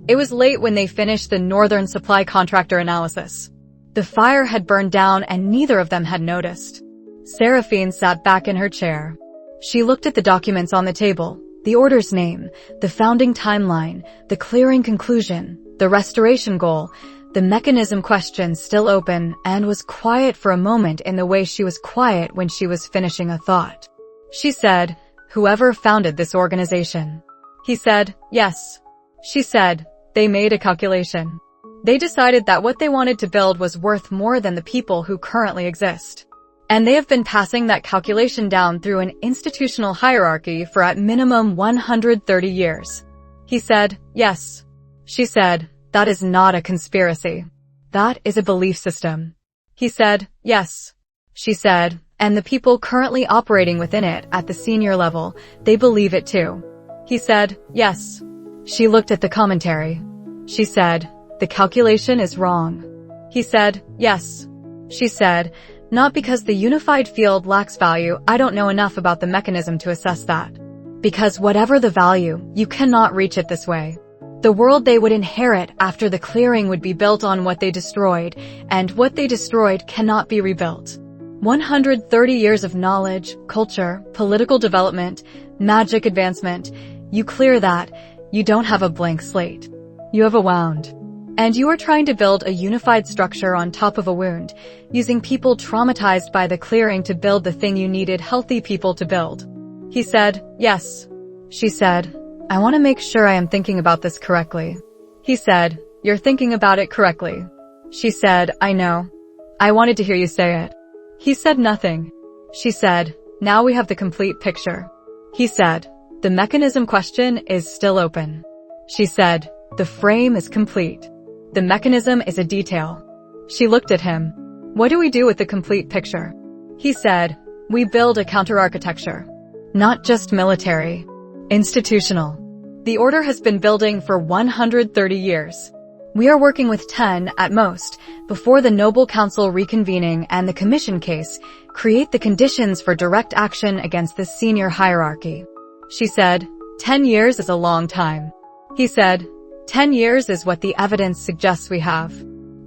It was late when they finished the Northern Supply Contractor analysis. The fire had burned down and neither of them had noticed. Seraphine sat back in her chair. She looked at the documents on the table, the order's name, the founding timeline, the clearing conclusion, the restoration goal, the mechanism question still open, and was quiet for a moment in the way she was quiet when she was finishing a thought. She said, whoever founded this organization. He said, yes. She said, they made a calculation. They decided that what they wanted to build was worth more than the people who currently exist. And they have been passing that calculation down through an institutional hierarchy for at minimum 130 years. He said, yes. She said, that is not a conspiracy. That is a belief system. He said, yes. She said, and the people currently operating within it at the senior level, they believe it too. He said, yes. She looked at the commentary. She said, the calculation is wrong. He said, yes. She said, not because the unified field lacks value, I don't know enough about the mechanism to assess that. Because whatever the value, you cannot reach it this way. The world they would inherit after the clearing would be built on what they destroyed, and what they destroyed cannot be rebuilt. 130 years of knowledge, culture, political development, magic advancement. You clear that, you don't have a blank slate. You have a wound. And you are trying to build a unified structure on top of a wound, using people traumatized by the clearing to build the thing you needed healthy people to build. He said, yes. She said, I want to make sure I am thinking about this correctly. He said, you're thinking about it correctly. She said, I know. I wanted to hear you say it. He said nothing. She said, now we have the complete picture. He said, the mechanism question is still open. She said, the frame is complete. The mechanism is a detail. She looked at him. What do we do with the complete picture? He said, we build a counter-architecture. Not just military. Institutional. The order has been building for 130 years. We are working with 10, at most, before the Noble Council reconvening and the commission case create the conditions for direct action against the senior hierarchy. She said, 10 years is a long time. He said, 10 years is what the evidence suggests we have.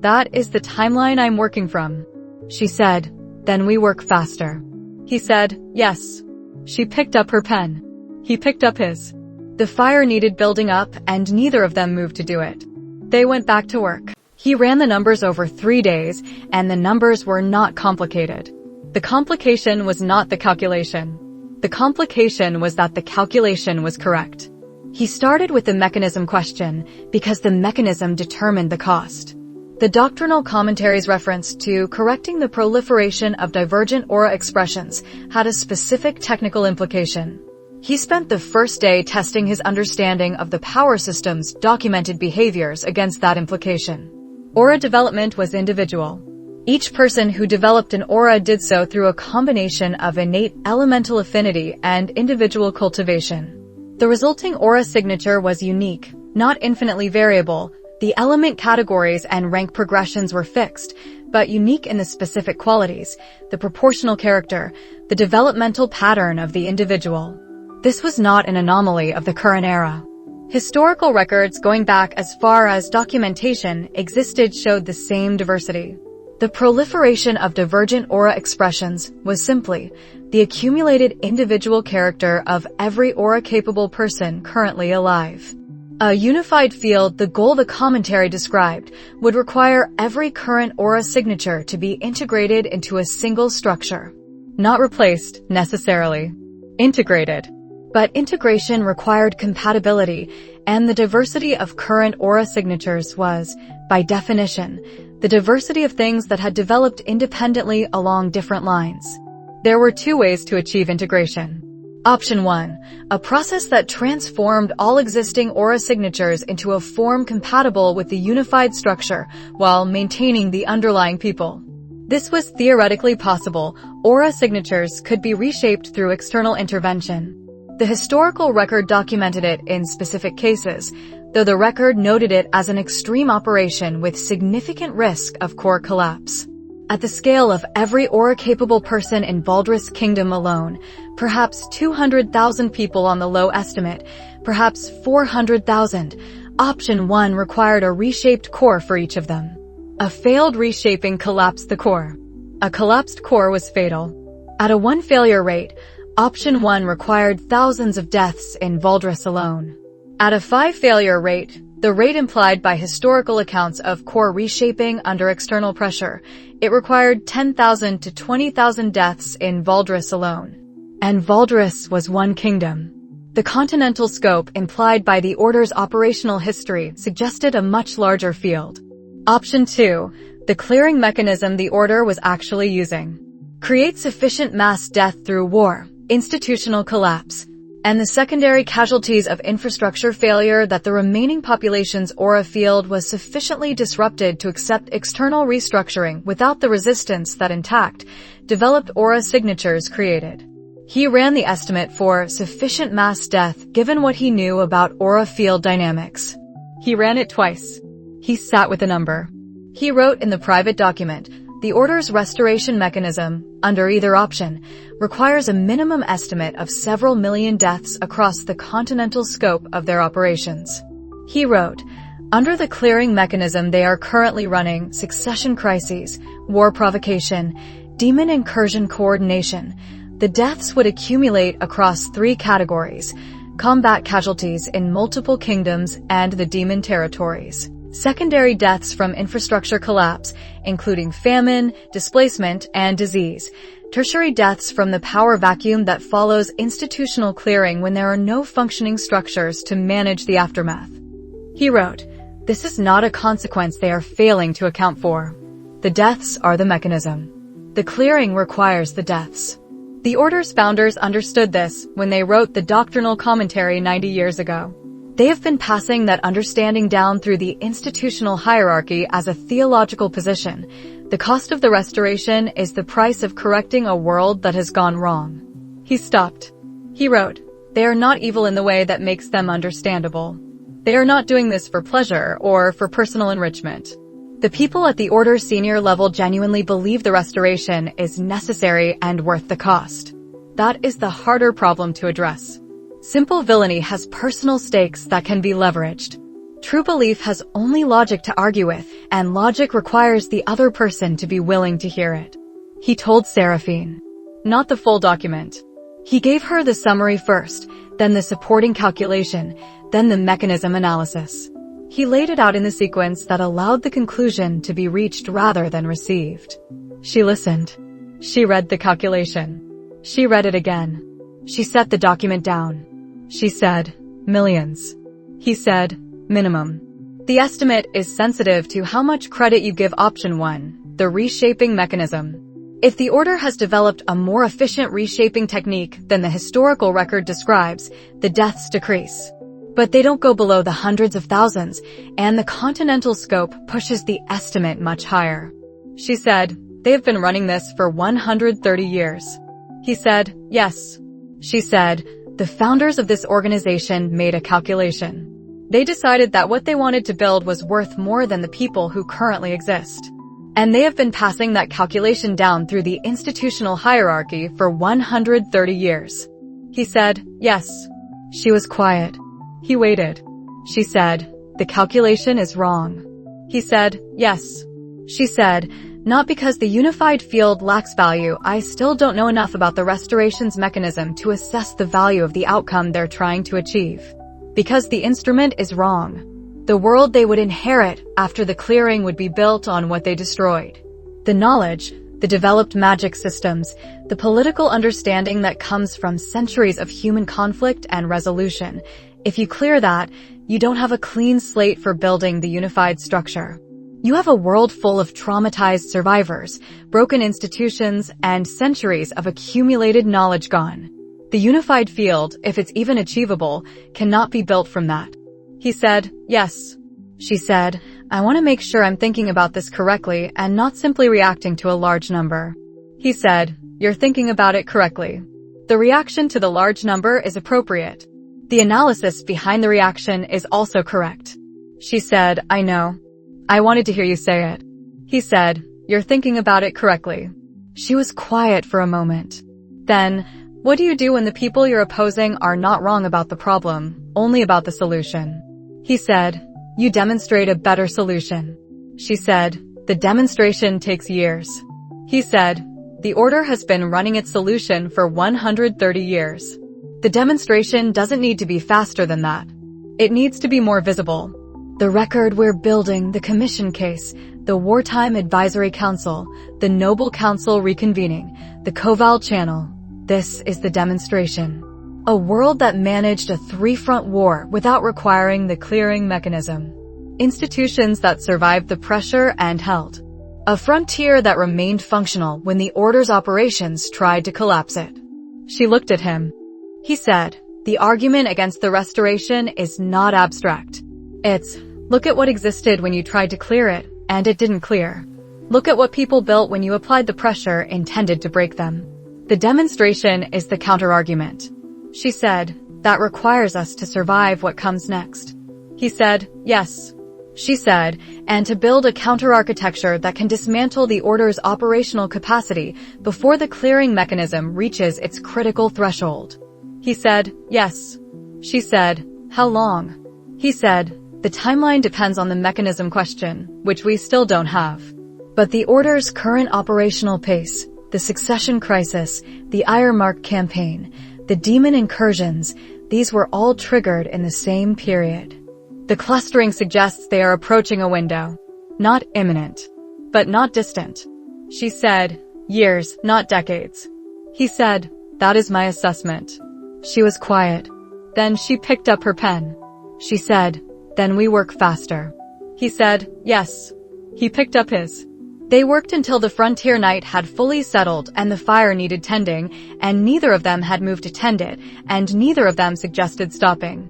That is the timeline I'm working from. She said, then we work faster. He said, yes. She picked up her pen. He picked up his. The fire needed building up and neither of them moved to do it. They went back to work. He ran the numbers over 3 days, and the numbers were not complicated. The complication was not the calculation. The complication was that the calculation was correct. He started with the mechanism question because the mechanism determined the cost. The doctrinal commentary's reference to correcting the proliferation of divergent aura expressions had a specific technical implication. He spent the first day testing his understanding of the power system's documented behaviors against that implication. Aura development was individual. Each person who developed an aura did so through a combination of innate elemental affinity and individual cultivation. The resulting aura signature was unique, not infinitely variable. The element categories and rank progressions were fixed, but unique in the specific qualities, the proportional character, the developmental pattern of the individual. This was not an anomaly of the current era. Historical records going back as far as documentation existed showed the same diversity. The proliferation of divergent aura expressions was simply the accumulated individual character of every aura-capable person currently alive. A unified field, the goal the commentary described, would require every current aura signature to be integrated into a single structure. Not replaced, necessarily. Integrated. But integration required compatibility, and the diversity of current aura signatures was, by definition, the diversity of things that had developed independently along different lines. There were 2 ways to achieve integration. Option 1, a process that transformed all existing aura signatures into a form compatible with the unified structure while maintaining the underlying people. This was theoretically possible. Aura signatures could be reshaped through external intervention. The historical record documented it in specific cases, though the record noted it as an extreme operation with significant risk of core collapse. At the scale of every aura-capable person in Baldur's Kingdom alone, perhaps 200,000 people on the low estimate, perhaps 400,000, Option 1 required a reshaped core for each of them. A failed reshaping collapsed the core. A collapsed core was fatal. At a 1 failure rate, Option 1 required thousands of deaths in Baldur's alone. At a 5 failure rate, the rate implied by historical accounts of core reshaping under external pressure, it required 10,000 to 20,000 deaths in Baldur's alone. And Baldur's was 1 kingdom. The continental scope implied by the Order's operational history suggested a much larger field. Option 2, the clearing mechanism the Order was actually using. Create sufficient mass death through war, institutional collapse, and the secondary casualties of infrastructure failure that the remaining population's aura field was sufficiently disrupted to accept external restructuring without the resistance that intact, developed aura signatures created. He ran the estimate for sufficient mass death given what he knew about aura field dynamics. He ran it twice. He sat with a number. He wrote in the private document, the Order's restoration mechanism, under either option, requires a minimum estimate of several million deaths across the continental scope of their operations. He wrote, under the clearing mechanism they are currently running succession crises, war provocation, demon incursion coordination, the deaths would accumulate across 3 categories, combat casualties in multiple kingdoms and the demon territories. Secondary deaths from infrastructure collapse, including famine, displacement, and disease. Tertiary deaths from the power vacuum that follows institutional clearing when there are no functioning structures to manage the aftermath. He wrote, this is not a consequence they are failing to account for. The deaths are the mechanism. The clearing requires the deaths. The Order's founders understood this when they wrote the doctrinal commentary 90 years ago. They have been passing that understanding down through the institutional hierarchy as a theological position. The cost of the restoration is the price of correcting a world that has gone wrong. He stopped. He wrote, they are not evil in the way that makes them understandable. They are not doing this for pleasure or for personal enrichment. The people at the Order's senior level genuinely believe the restoration is necessary and worth the cost. That is the harder problem to address. Simple villainy has personal stakes that can be leveraged. True belief has only logic to argue with, and logic requires the other person to be willing to hear it. He told Seraphine. Not the full document. He gave her the summary first, then the supporting calculation, then the mechanism analysis. He laid it out in the sequence that allowed the conclusion to be reached rather than received. She listened. She read the calculation. She read it again. She set the document down. She said, millions. He said, minimum. The estimate is sensitive to how much credit you give option 1, the reshaping mechanism. If the order has developed a more efficient reshaping technique than the historical record describes, the deaths decrease. But they don't go below the hundreds of thousands, and the continental scope pushes the estimate much higher. She said, they have been running this for 130 years. He said, yes. She said, the founders of this organization made a calculation. They decided that what they wanted to build was worth more than the people who currently exist. And they have been passing that calculation down through the institutional hierarchy for 130 years. He said, yes. She was quiet. He waited. She said, the calculation is wrong. He said, yes. She said, not because the unified field lacks value, I still don't know enough about the restoration's mechanism to assess the value of the outcome they're trying to achieve. Because the instrument is wrong. The world they would inherit after the clearing would be built on what they destroyed. The knowledge, the developed magic systems, the political understanding that comes from centuries of human conflict and resolution. If you clear that, you don't have a clean slate for building the unified structure. You have a world full of traumatized survivors, broken institutions, and centuries of accumulated knowledge gone. The unified field, if it's even achievable, cannot be built from that. He said, yes. She said, I want to make sure I'm thinking about this correctly and not simply reacting to a large number. He said, you're thinking about it correctly. The reaction to the large number is appropriate. The analysis behind the reaction is also correct. She said, I know. I wanted to hear you say it. He said, you're thinking about it correctly. She was quiet for a moment. Then, what do you do when the people you're opposing are not wrong about the problem, only about the solution? He said, you demonstrate a better solution. She said, the demonstration takes years. He said, the order has been running its solution for 130 years. The demonstration doesn't need to be faster than that. It needs to be more visible. The record we're building, the commission case, the Wartime Advisory Council, the Noble Council reconvening, the Koval Channel. This is the demonstration. A world that managed a three-front war without requiring the clearing mechanism. Institutions that survived the pressure and held. A frontier that remained functional when the order's operations tried to collapse it. She looked at him. He said, the argument against the restoration is not abstract. It's, look at what existed when you tried to clear it, and it didn't clear. Look at what people built when you applied the pressure intended to break them. The demonstration is the counter-argument. She said, that requires us to survive what comes next. He said, yes. She said, and to build a counter-architecture that can dismantle the order's operational capacity before the clearing mechanism reaches its critical threshold. He said, yes. She said, how long? He said, the timeline depends on the mechanism question, which we still don't have. But the order's current operational pace, the succession crisis, the Ironmark campaign, the demon incursions, these were all triggered in the same period. The clustering suggests they are approaching a window. Not imminent, but not distant. She said, years, not decades. He said, that is my assessment. She was quiet. Then she picked up her pen. She said, then we work faster. He said, yes. He picked up his. They worked until the frontier night had fully settled and the fire needed tending, and neither of them had moved to tend it, and neither of them suggested stopping.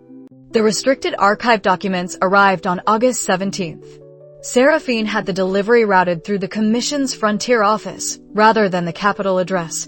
The restricted archive documents arrived on August 17th. Seraphine had the delivery routed through the Commission's frontier office, rather than the capital address,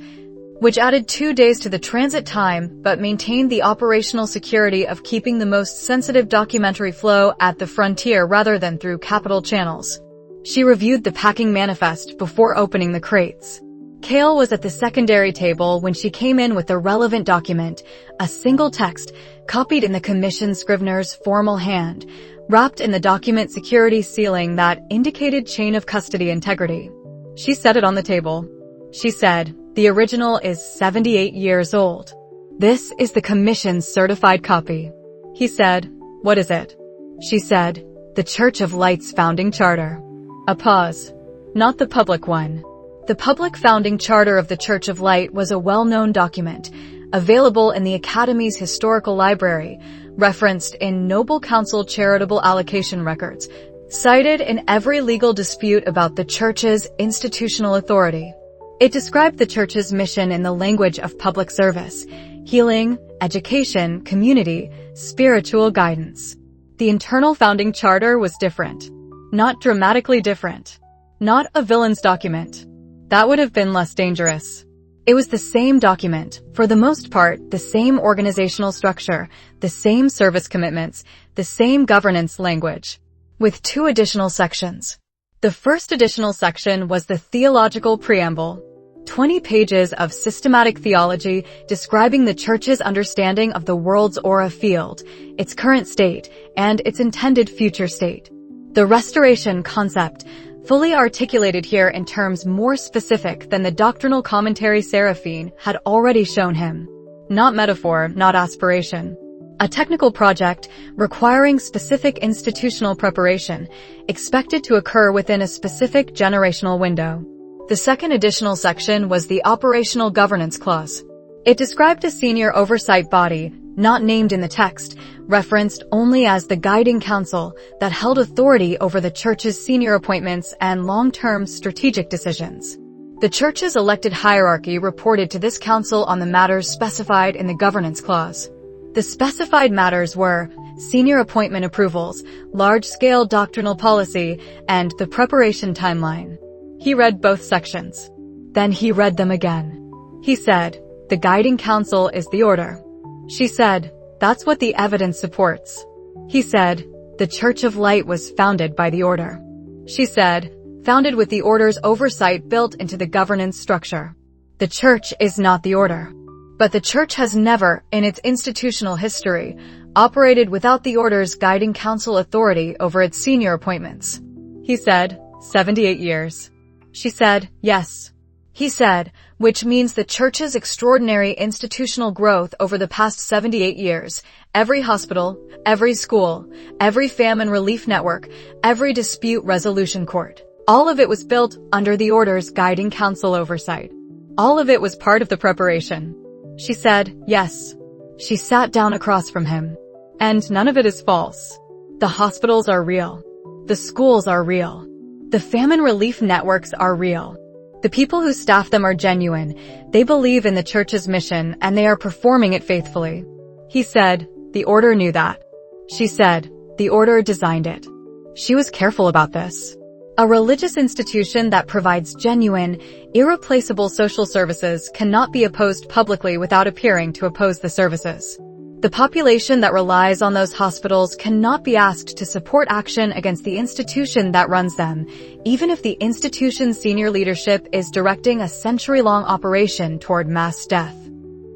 which added 2 days to the transit time but maintained the operational security of keeping the most sensitive documentary flow at the frontier rather than through capital channels. She reviewed the packing manifest before opening the crates. Kael was at the secondary table when she came in with the relevant document, a single text, copied in the Commission scrivener's formal hand, wrapped in the document security sealing that indicated chain of custody integrity. She set it on the table. She said, the original is 78 years old. This is the Commission's certified copy. He said, what is it? She said, The Church of Light's founding charter. A pause. Not the public one. The public founding charter of the Church of Light was a well-known document, available in the Academy's historical library, referenced in Noble Council charitable allocation records, cited in every legal dispute about the Church's institutional authority. It described the Church's mission in the language of public service, healing, education, community, spiritual guidance. The internal founding charter was different. Not dramatically different. Not a villain's document. That would have been less dangerous. It was the same document, for the most part, the same organizational structure, the same service commitments, the same governance language, with 2 additional sections. The first additional section was the theological preamble, 20 pages of systematic theology describing the Church's understanding of the world's aura field, its current state, and its intended future state. The restoration concept, fully articulated here in terms more specific than the doctrinal commentary Seraphine had already shown him. Not metaphor, not aspiration. A technical project requiring specific institutional preparation, expected to occur within a specific generational window. The second additional section was the Operational Governance Clause. It described a senior oversight body, not named in the text, referenced only as the guiding council that held authority over the Church's senior appointments and long-term strategic decisions. The Church's elected hierarchy reported to this council on the matters specified in the Governance Clause. The specified matters were senior appointment approvals, large-scale doctrinal policy, and the preparation timeline. He read both sections. Then he read them again. He said, "The guiding council is the order." She said, "That's what the evidence supports." He said, "The Church of Light was founded by the order." She said, "Founded with the order's oversight built into the governance structure." The Church is not the order. But the Church has never, in its institutional history, operated without the order's guiding council authority over its senior appointments. He said, 78 years. She said, yes. He said, which means the Church's extraordinary institutional growth over the past 78 years, every hospital, every school, every famine relief network, every dispute resolution court, all of it was built under the order's guiding council oversight. All of it was part of the preparation. She said, yes. She sat down across from him. And none of it is false. The hospitals are real. The schools are real. The famine relief networks are real. The people who staff them are genuine. They believe in the Church's mission and they are performing it faithfully. He said, the order knew that. She said, the order designed it. She was careful about this. A religious institution that provides genuine, irreplaceable social services cannot be opposed publicly without appearing to oppose the services. The population that relies on those hospitals cannot be asked to support action against the institution that runs them, even if the institution's senior leadership is directing a century-long operation toward mass death.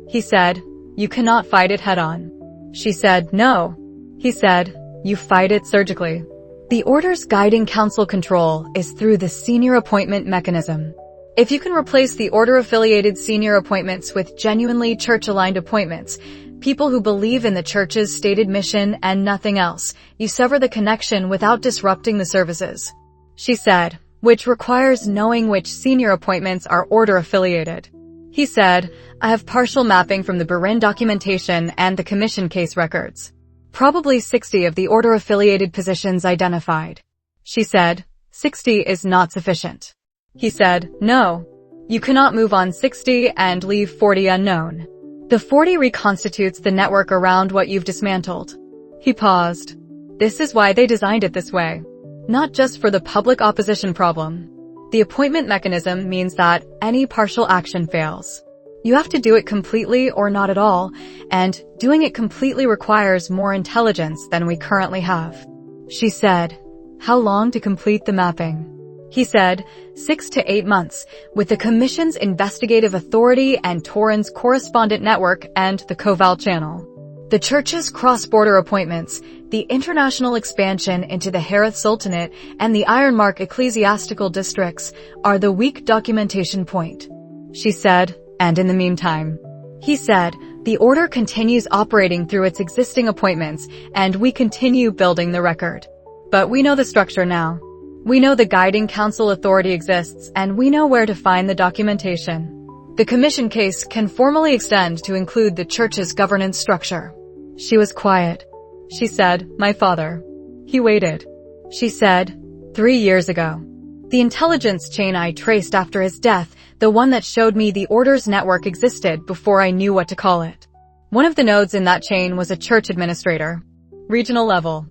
He said, you cannot fight it head-on. She said, no. He said, you fight it surgically. The order's guiding council control is through the senior appointment mechanism. If you can replace the order-affiliated senior appointments with genuinely church-aligned appointments, people who believe in the Church's stated mission and nothing else, you sever the connection without disrupting the services. She said, which requires knowing which senior appointments are order-affiliated. He said, I have partial mapping from the Burin documentation and the commission case records. Probably 60 of the order-affiliated positions identified. She said, 60 is not sufficient. He said, no. You cannot move on 60 and leave 40 unknown. The 40 reconstitutes the network around what you've dismantled. He paused. This is why they designed it this way. Not just for the public opposition problem. The appointment mechanism means that any partial action fails. You have to do it completely or not at all, and doing it completely requires more intelligence than we currently have. She said, how long to complete the mapping? He said, 6 to 8 months, with the Commission's investigative authority and Torrens correspondent network and the Koval channel. The Church's cross-border appointments, the international expansion into the Harith Sultanate and the Ironmark ecclesiastical districts are the weak documentation point. She said, and in the meantime, he said, the order continues operating through its existing appointments and we continue building the record. But we know the structure now. We know the guiding council authority exists, and we know where to find the documentation. The commission case can formally extend to include the church's governance structure. She was quiet. She said, "My father." He waited. She said, 3 years ago. The intelligence chain I traced after his death, the one that showed me the order's network existed before I knew what to call it. One of the nodes in that chain was a church administrator. Regional level.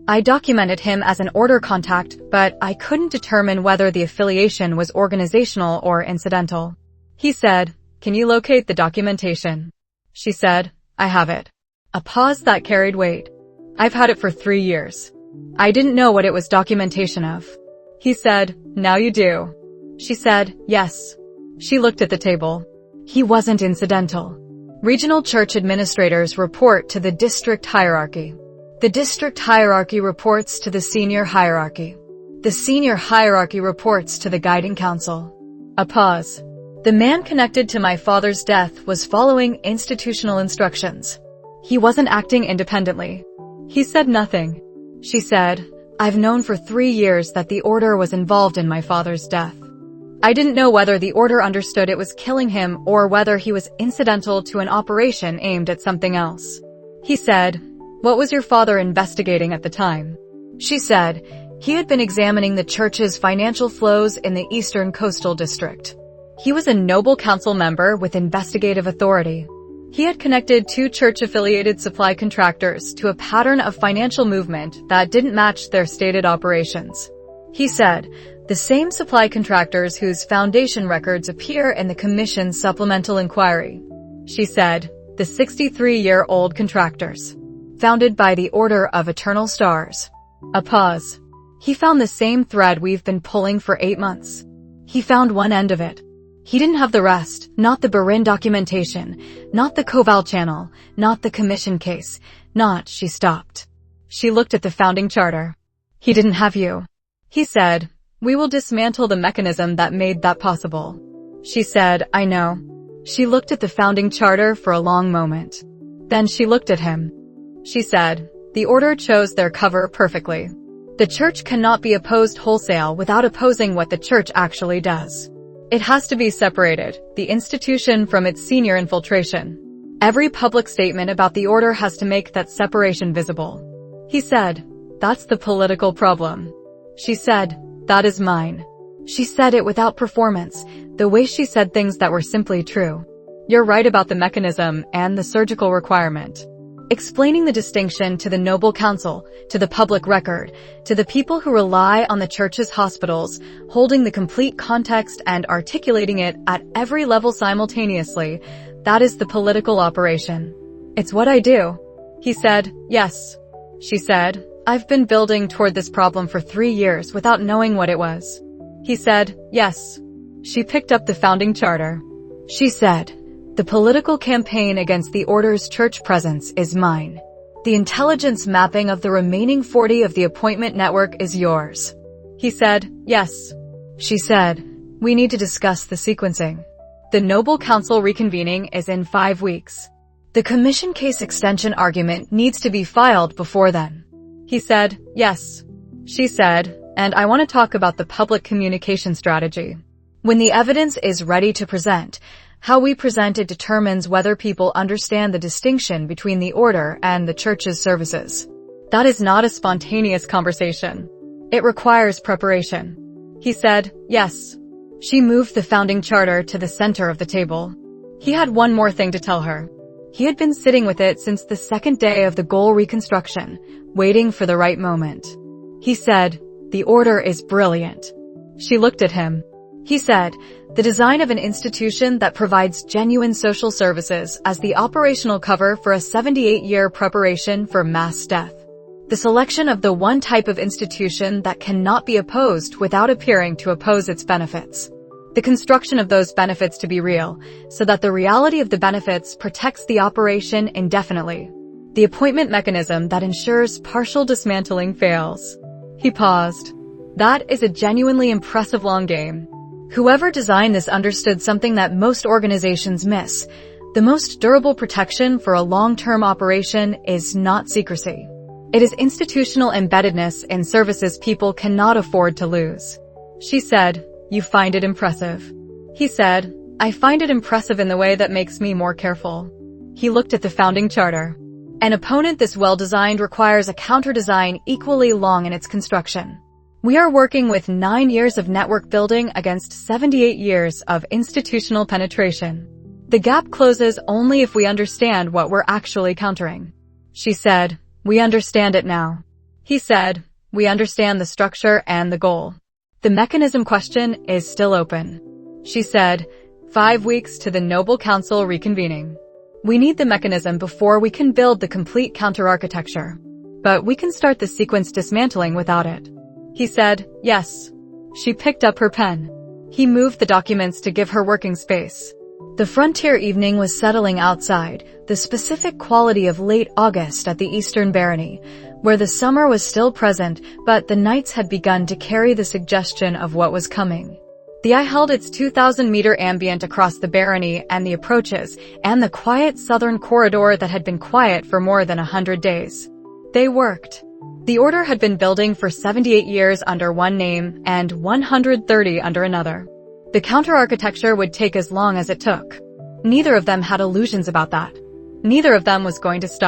I documented him as an order contact, but I couldn't determine whether the affiliation was organizational or incidental. He said, "Can you locate the documentation?" She said, "I have it." A pause that carried weight. "I've had it for 3 years. I didn't know what it was documentation of." He said, "Now you do." She said, "Yes." She looked at the table. He wasn't incidental. Regional church administrators report to the district hierarchy. The district hierarchy reports to the senior hierarchy. The senior hierarchy reports to the guiding council. A pause. The man connected to my father's death was following institutional instructions. He wasn't acting independently. He said nothing. She said, "I've known for 3 years that the order was involved in my father's death. I didn't know whether the order understood it was killing him or whether he was incidental to an operation aimed at something else." He said, "What was your father investigating at the time?" She said, "He had been examining the church's financial flows in the Eastern Coastal District. He was a noble council member with investigative authority. He had connected 2 church-affiliated supply contractors to a pattern of financial movement that didn't match their stated operations." He said, "The same supply contractors whose foundation records appear in the Commission's supplemental inquiry." She said, "The 63-year-old contractors. Founded by the Order of Eternal Stars." A pause. "He found the same thread we've been pulling for 8 months. He found one end of it. He didn't have the rest, not the Barin documentation, not the Koval channel, not the commission case, not—" She stopped. She looked at the founding charter. "He didn't have you." He said, "We will dismantle the mechanism that made that possible." She said, "I know." She looked at the founding charter for a long moment. Then she looked at him. She said, "The order chose their cover perfectly. The church cannot be opposed wholesale without opposing what the church actually does. It has to be separated, the institution from its senior infiltration. Every public statement about the order has to make that separation visible." He said, "That's the political problem." She said, "That is mine." She said it without performance, the way she said things that were simply true. "You're right about the mechanism and the surgical requirement." Explaining the distinction to the noble council, to the public record, to the people who rely on the church's hospitals, holding the complete context and articulating it at every level simultaneously, that is the political operation. "It's what I do." He said, "Yes." She said, "I've been building toward this problem for 3 years without knowing what it was." He said, "Yes." She picked up the founding charter. She said, "The political campaign against the order's church presence is mine. The intelligence mapping of the remaining 40 of the appointment network is yours." He said, "Yes." She said, "We need to discuss the sequencing. The Noble Council reconvening is in 5 weeks. The commission case extension argument needs to be filed before then." He said, "Yes." She said, "And I want to talk about the public communication strategy. When the evidence is ready to present, how we present it determines whether people understand the distinction between the order and the church's services. That is not a spontaneous conversation. It requires preparation." He said, "Yes." She moved the founding charter to the center of the table. He had one more thing to tell her. He had been sitting with it since the second day of the goal reconstruction, waiting for the right moment. He said, "The order is brilliant." She looked at him. He said, "The design of an institution that provides genuine social services as the operational cover for a 78-year preparation for mass death. The selection of the one type of institution that cannot be opposed without appearing to oppose its benefits. The construction of those benefits to be real, so that the reality of the benefits protects the operation indefinitely. The appointment mechanism that ensures partial dismantling fails." He paused. "That is a genuinely impressive long game. Whoever designed this understood something that most organizations miss. The most durable protection for a long-term operation is not secrecy. It is institutional embeddedness in services people cannot afford to lose. She said, "You find it impressive." He said, "I find it impressive in the way that makes me more careful." He looked at the founding charter. An opponent this well-designed requires a counter-design equally long in its construction. We are working with 9 years of network building against 78 years of institutional penetration. The gap closes only if we understand what we're actually countering. She said, "We understand it now." He said, "We understand the structure and the goal. The mechanism question is still open." She said, 5 weeks to the Noble Council reconvening. We need the mechanism before we can build the complete counter-architecture. But we can start the sequence dismantling without it. He said, "Yes." She picked up her pen. He moved the documents to give her working space. The frontier evening was settling outside, the specific quality of late August at the Eastern Barony, where the summer was still present, but the nights had begun to carry the suggestion of what was coming. The eye held its 2,000-meter ambient across the barony and the approaches, and the quiet southern corridor that had been quiet for more than 100 days. They worked. The Order had been building for 78 years under one name and 130 under another. The counter-architecture would take as long as it took. Neither of them had illusions about that. Neither of them was going to stop.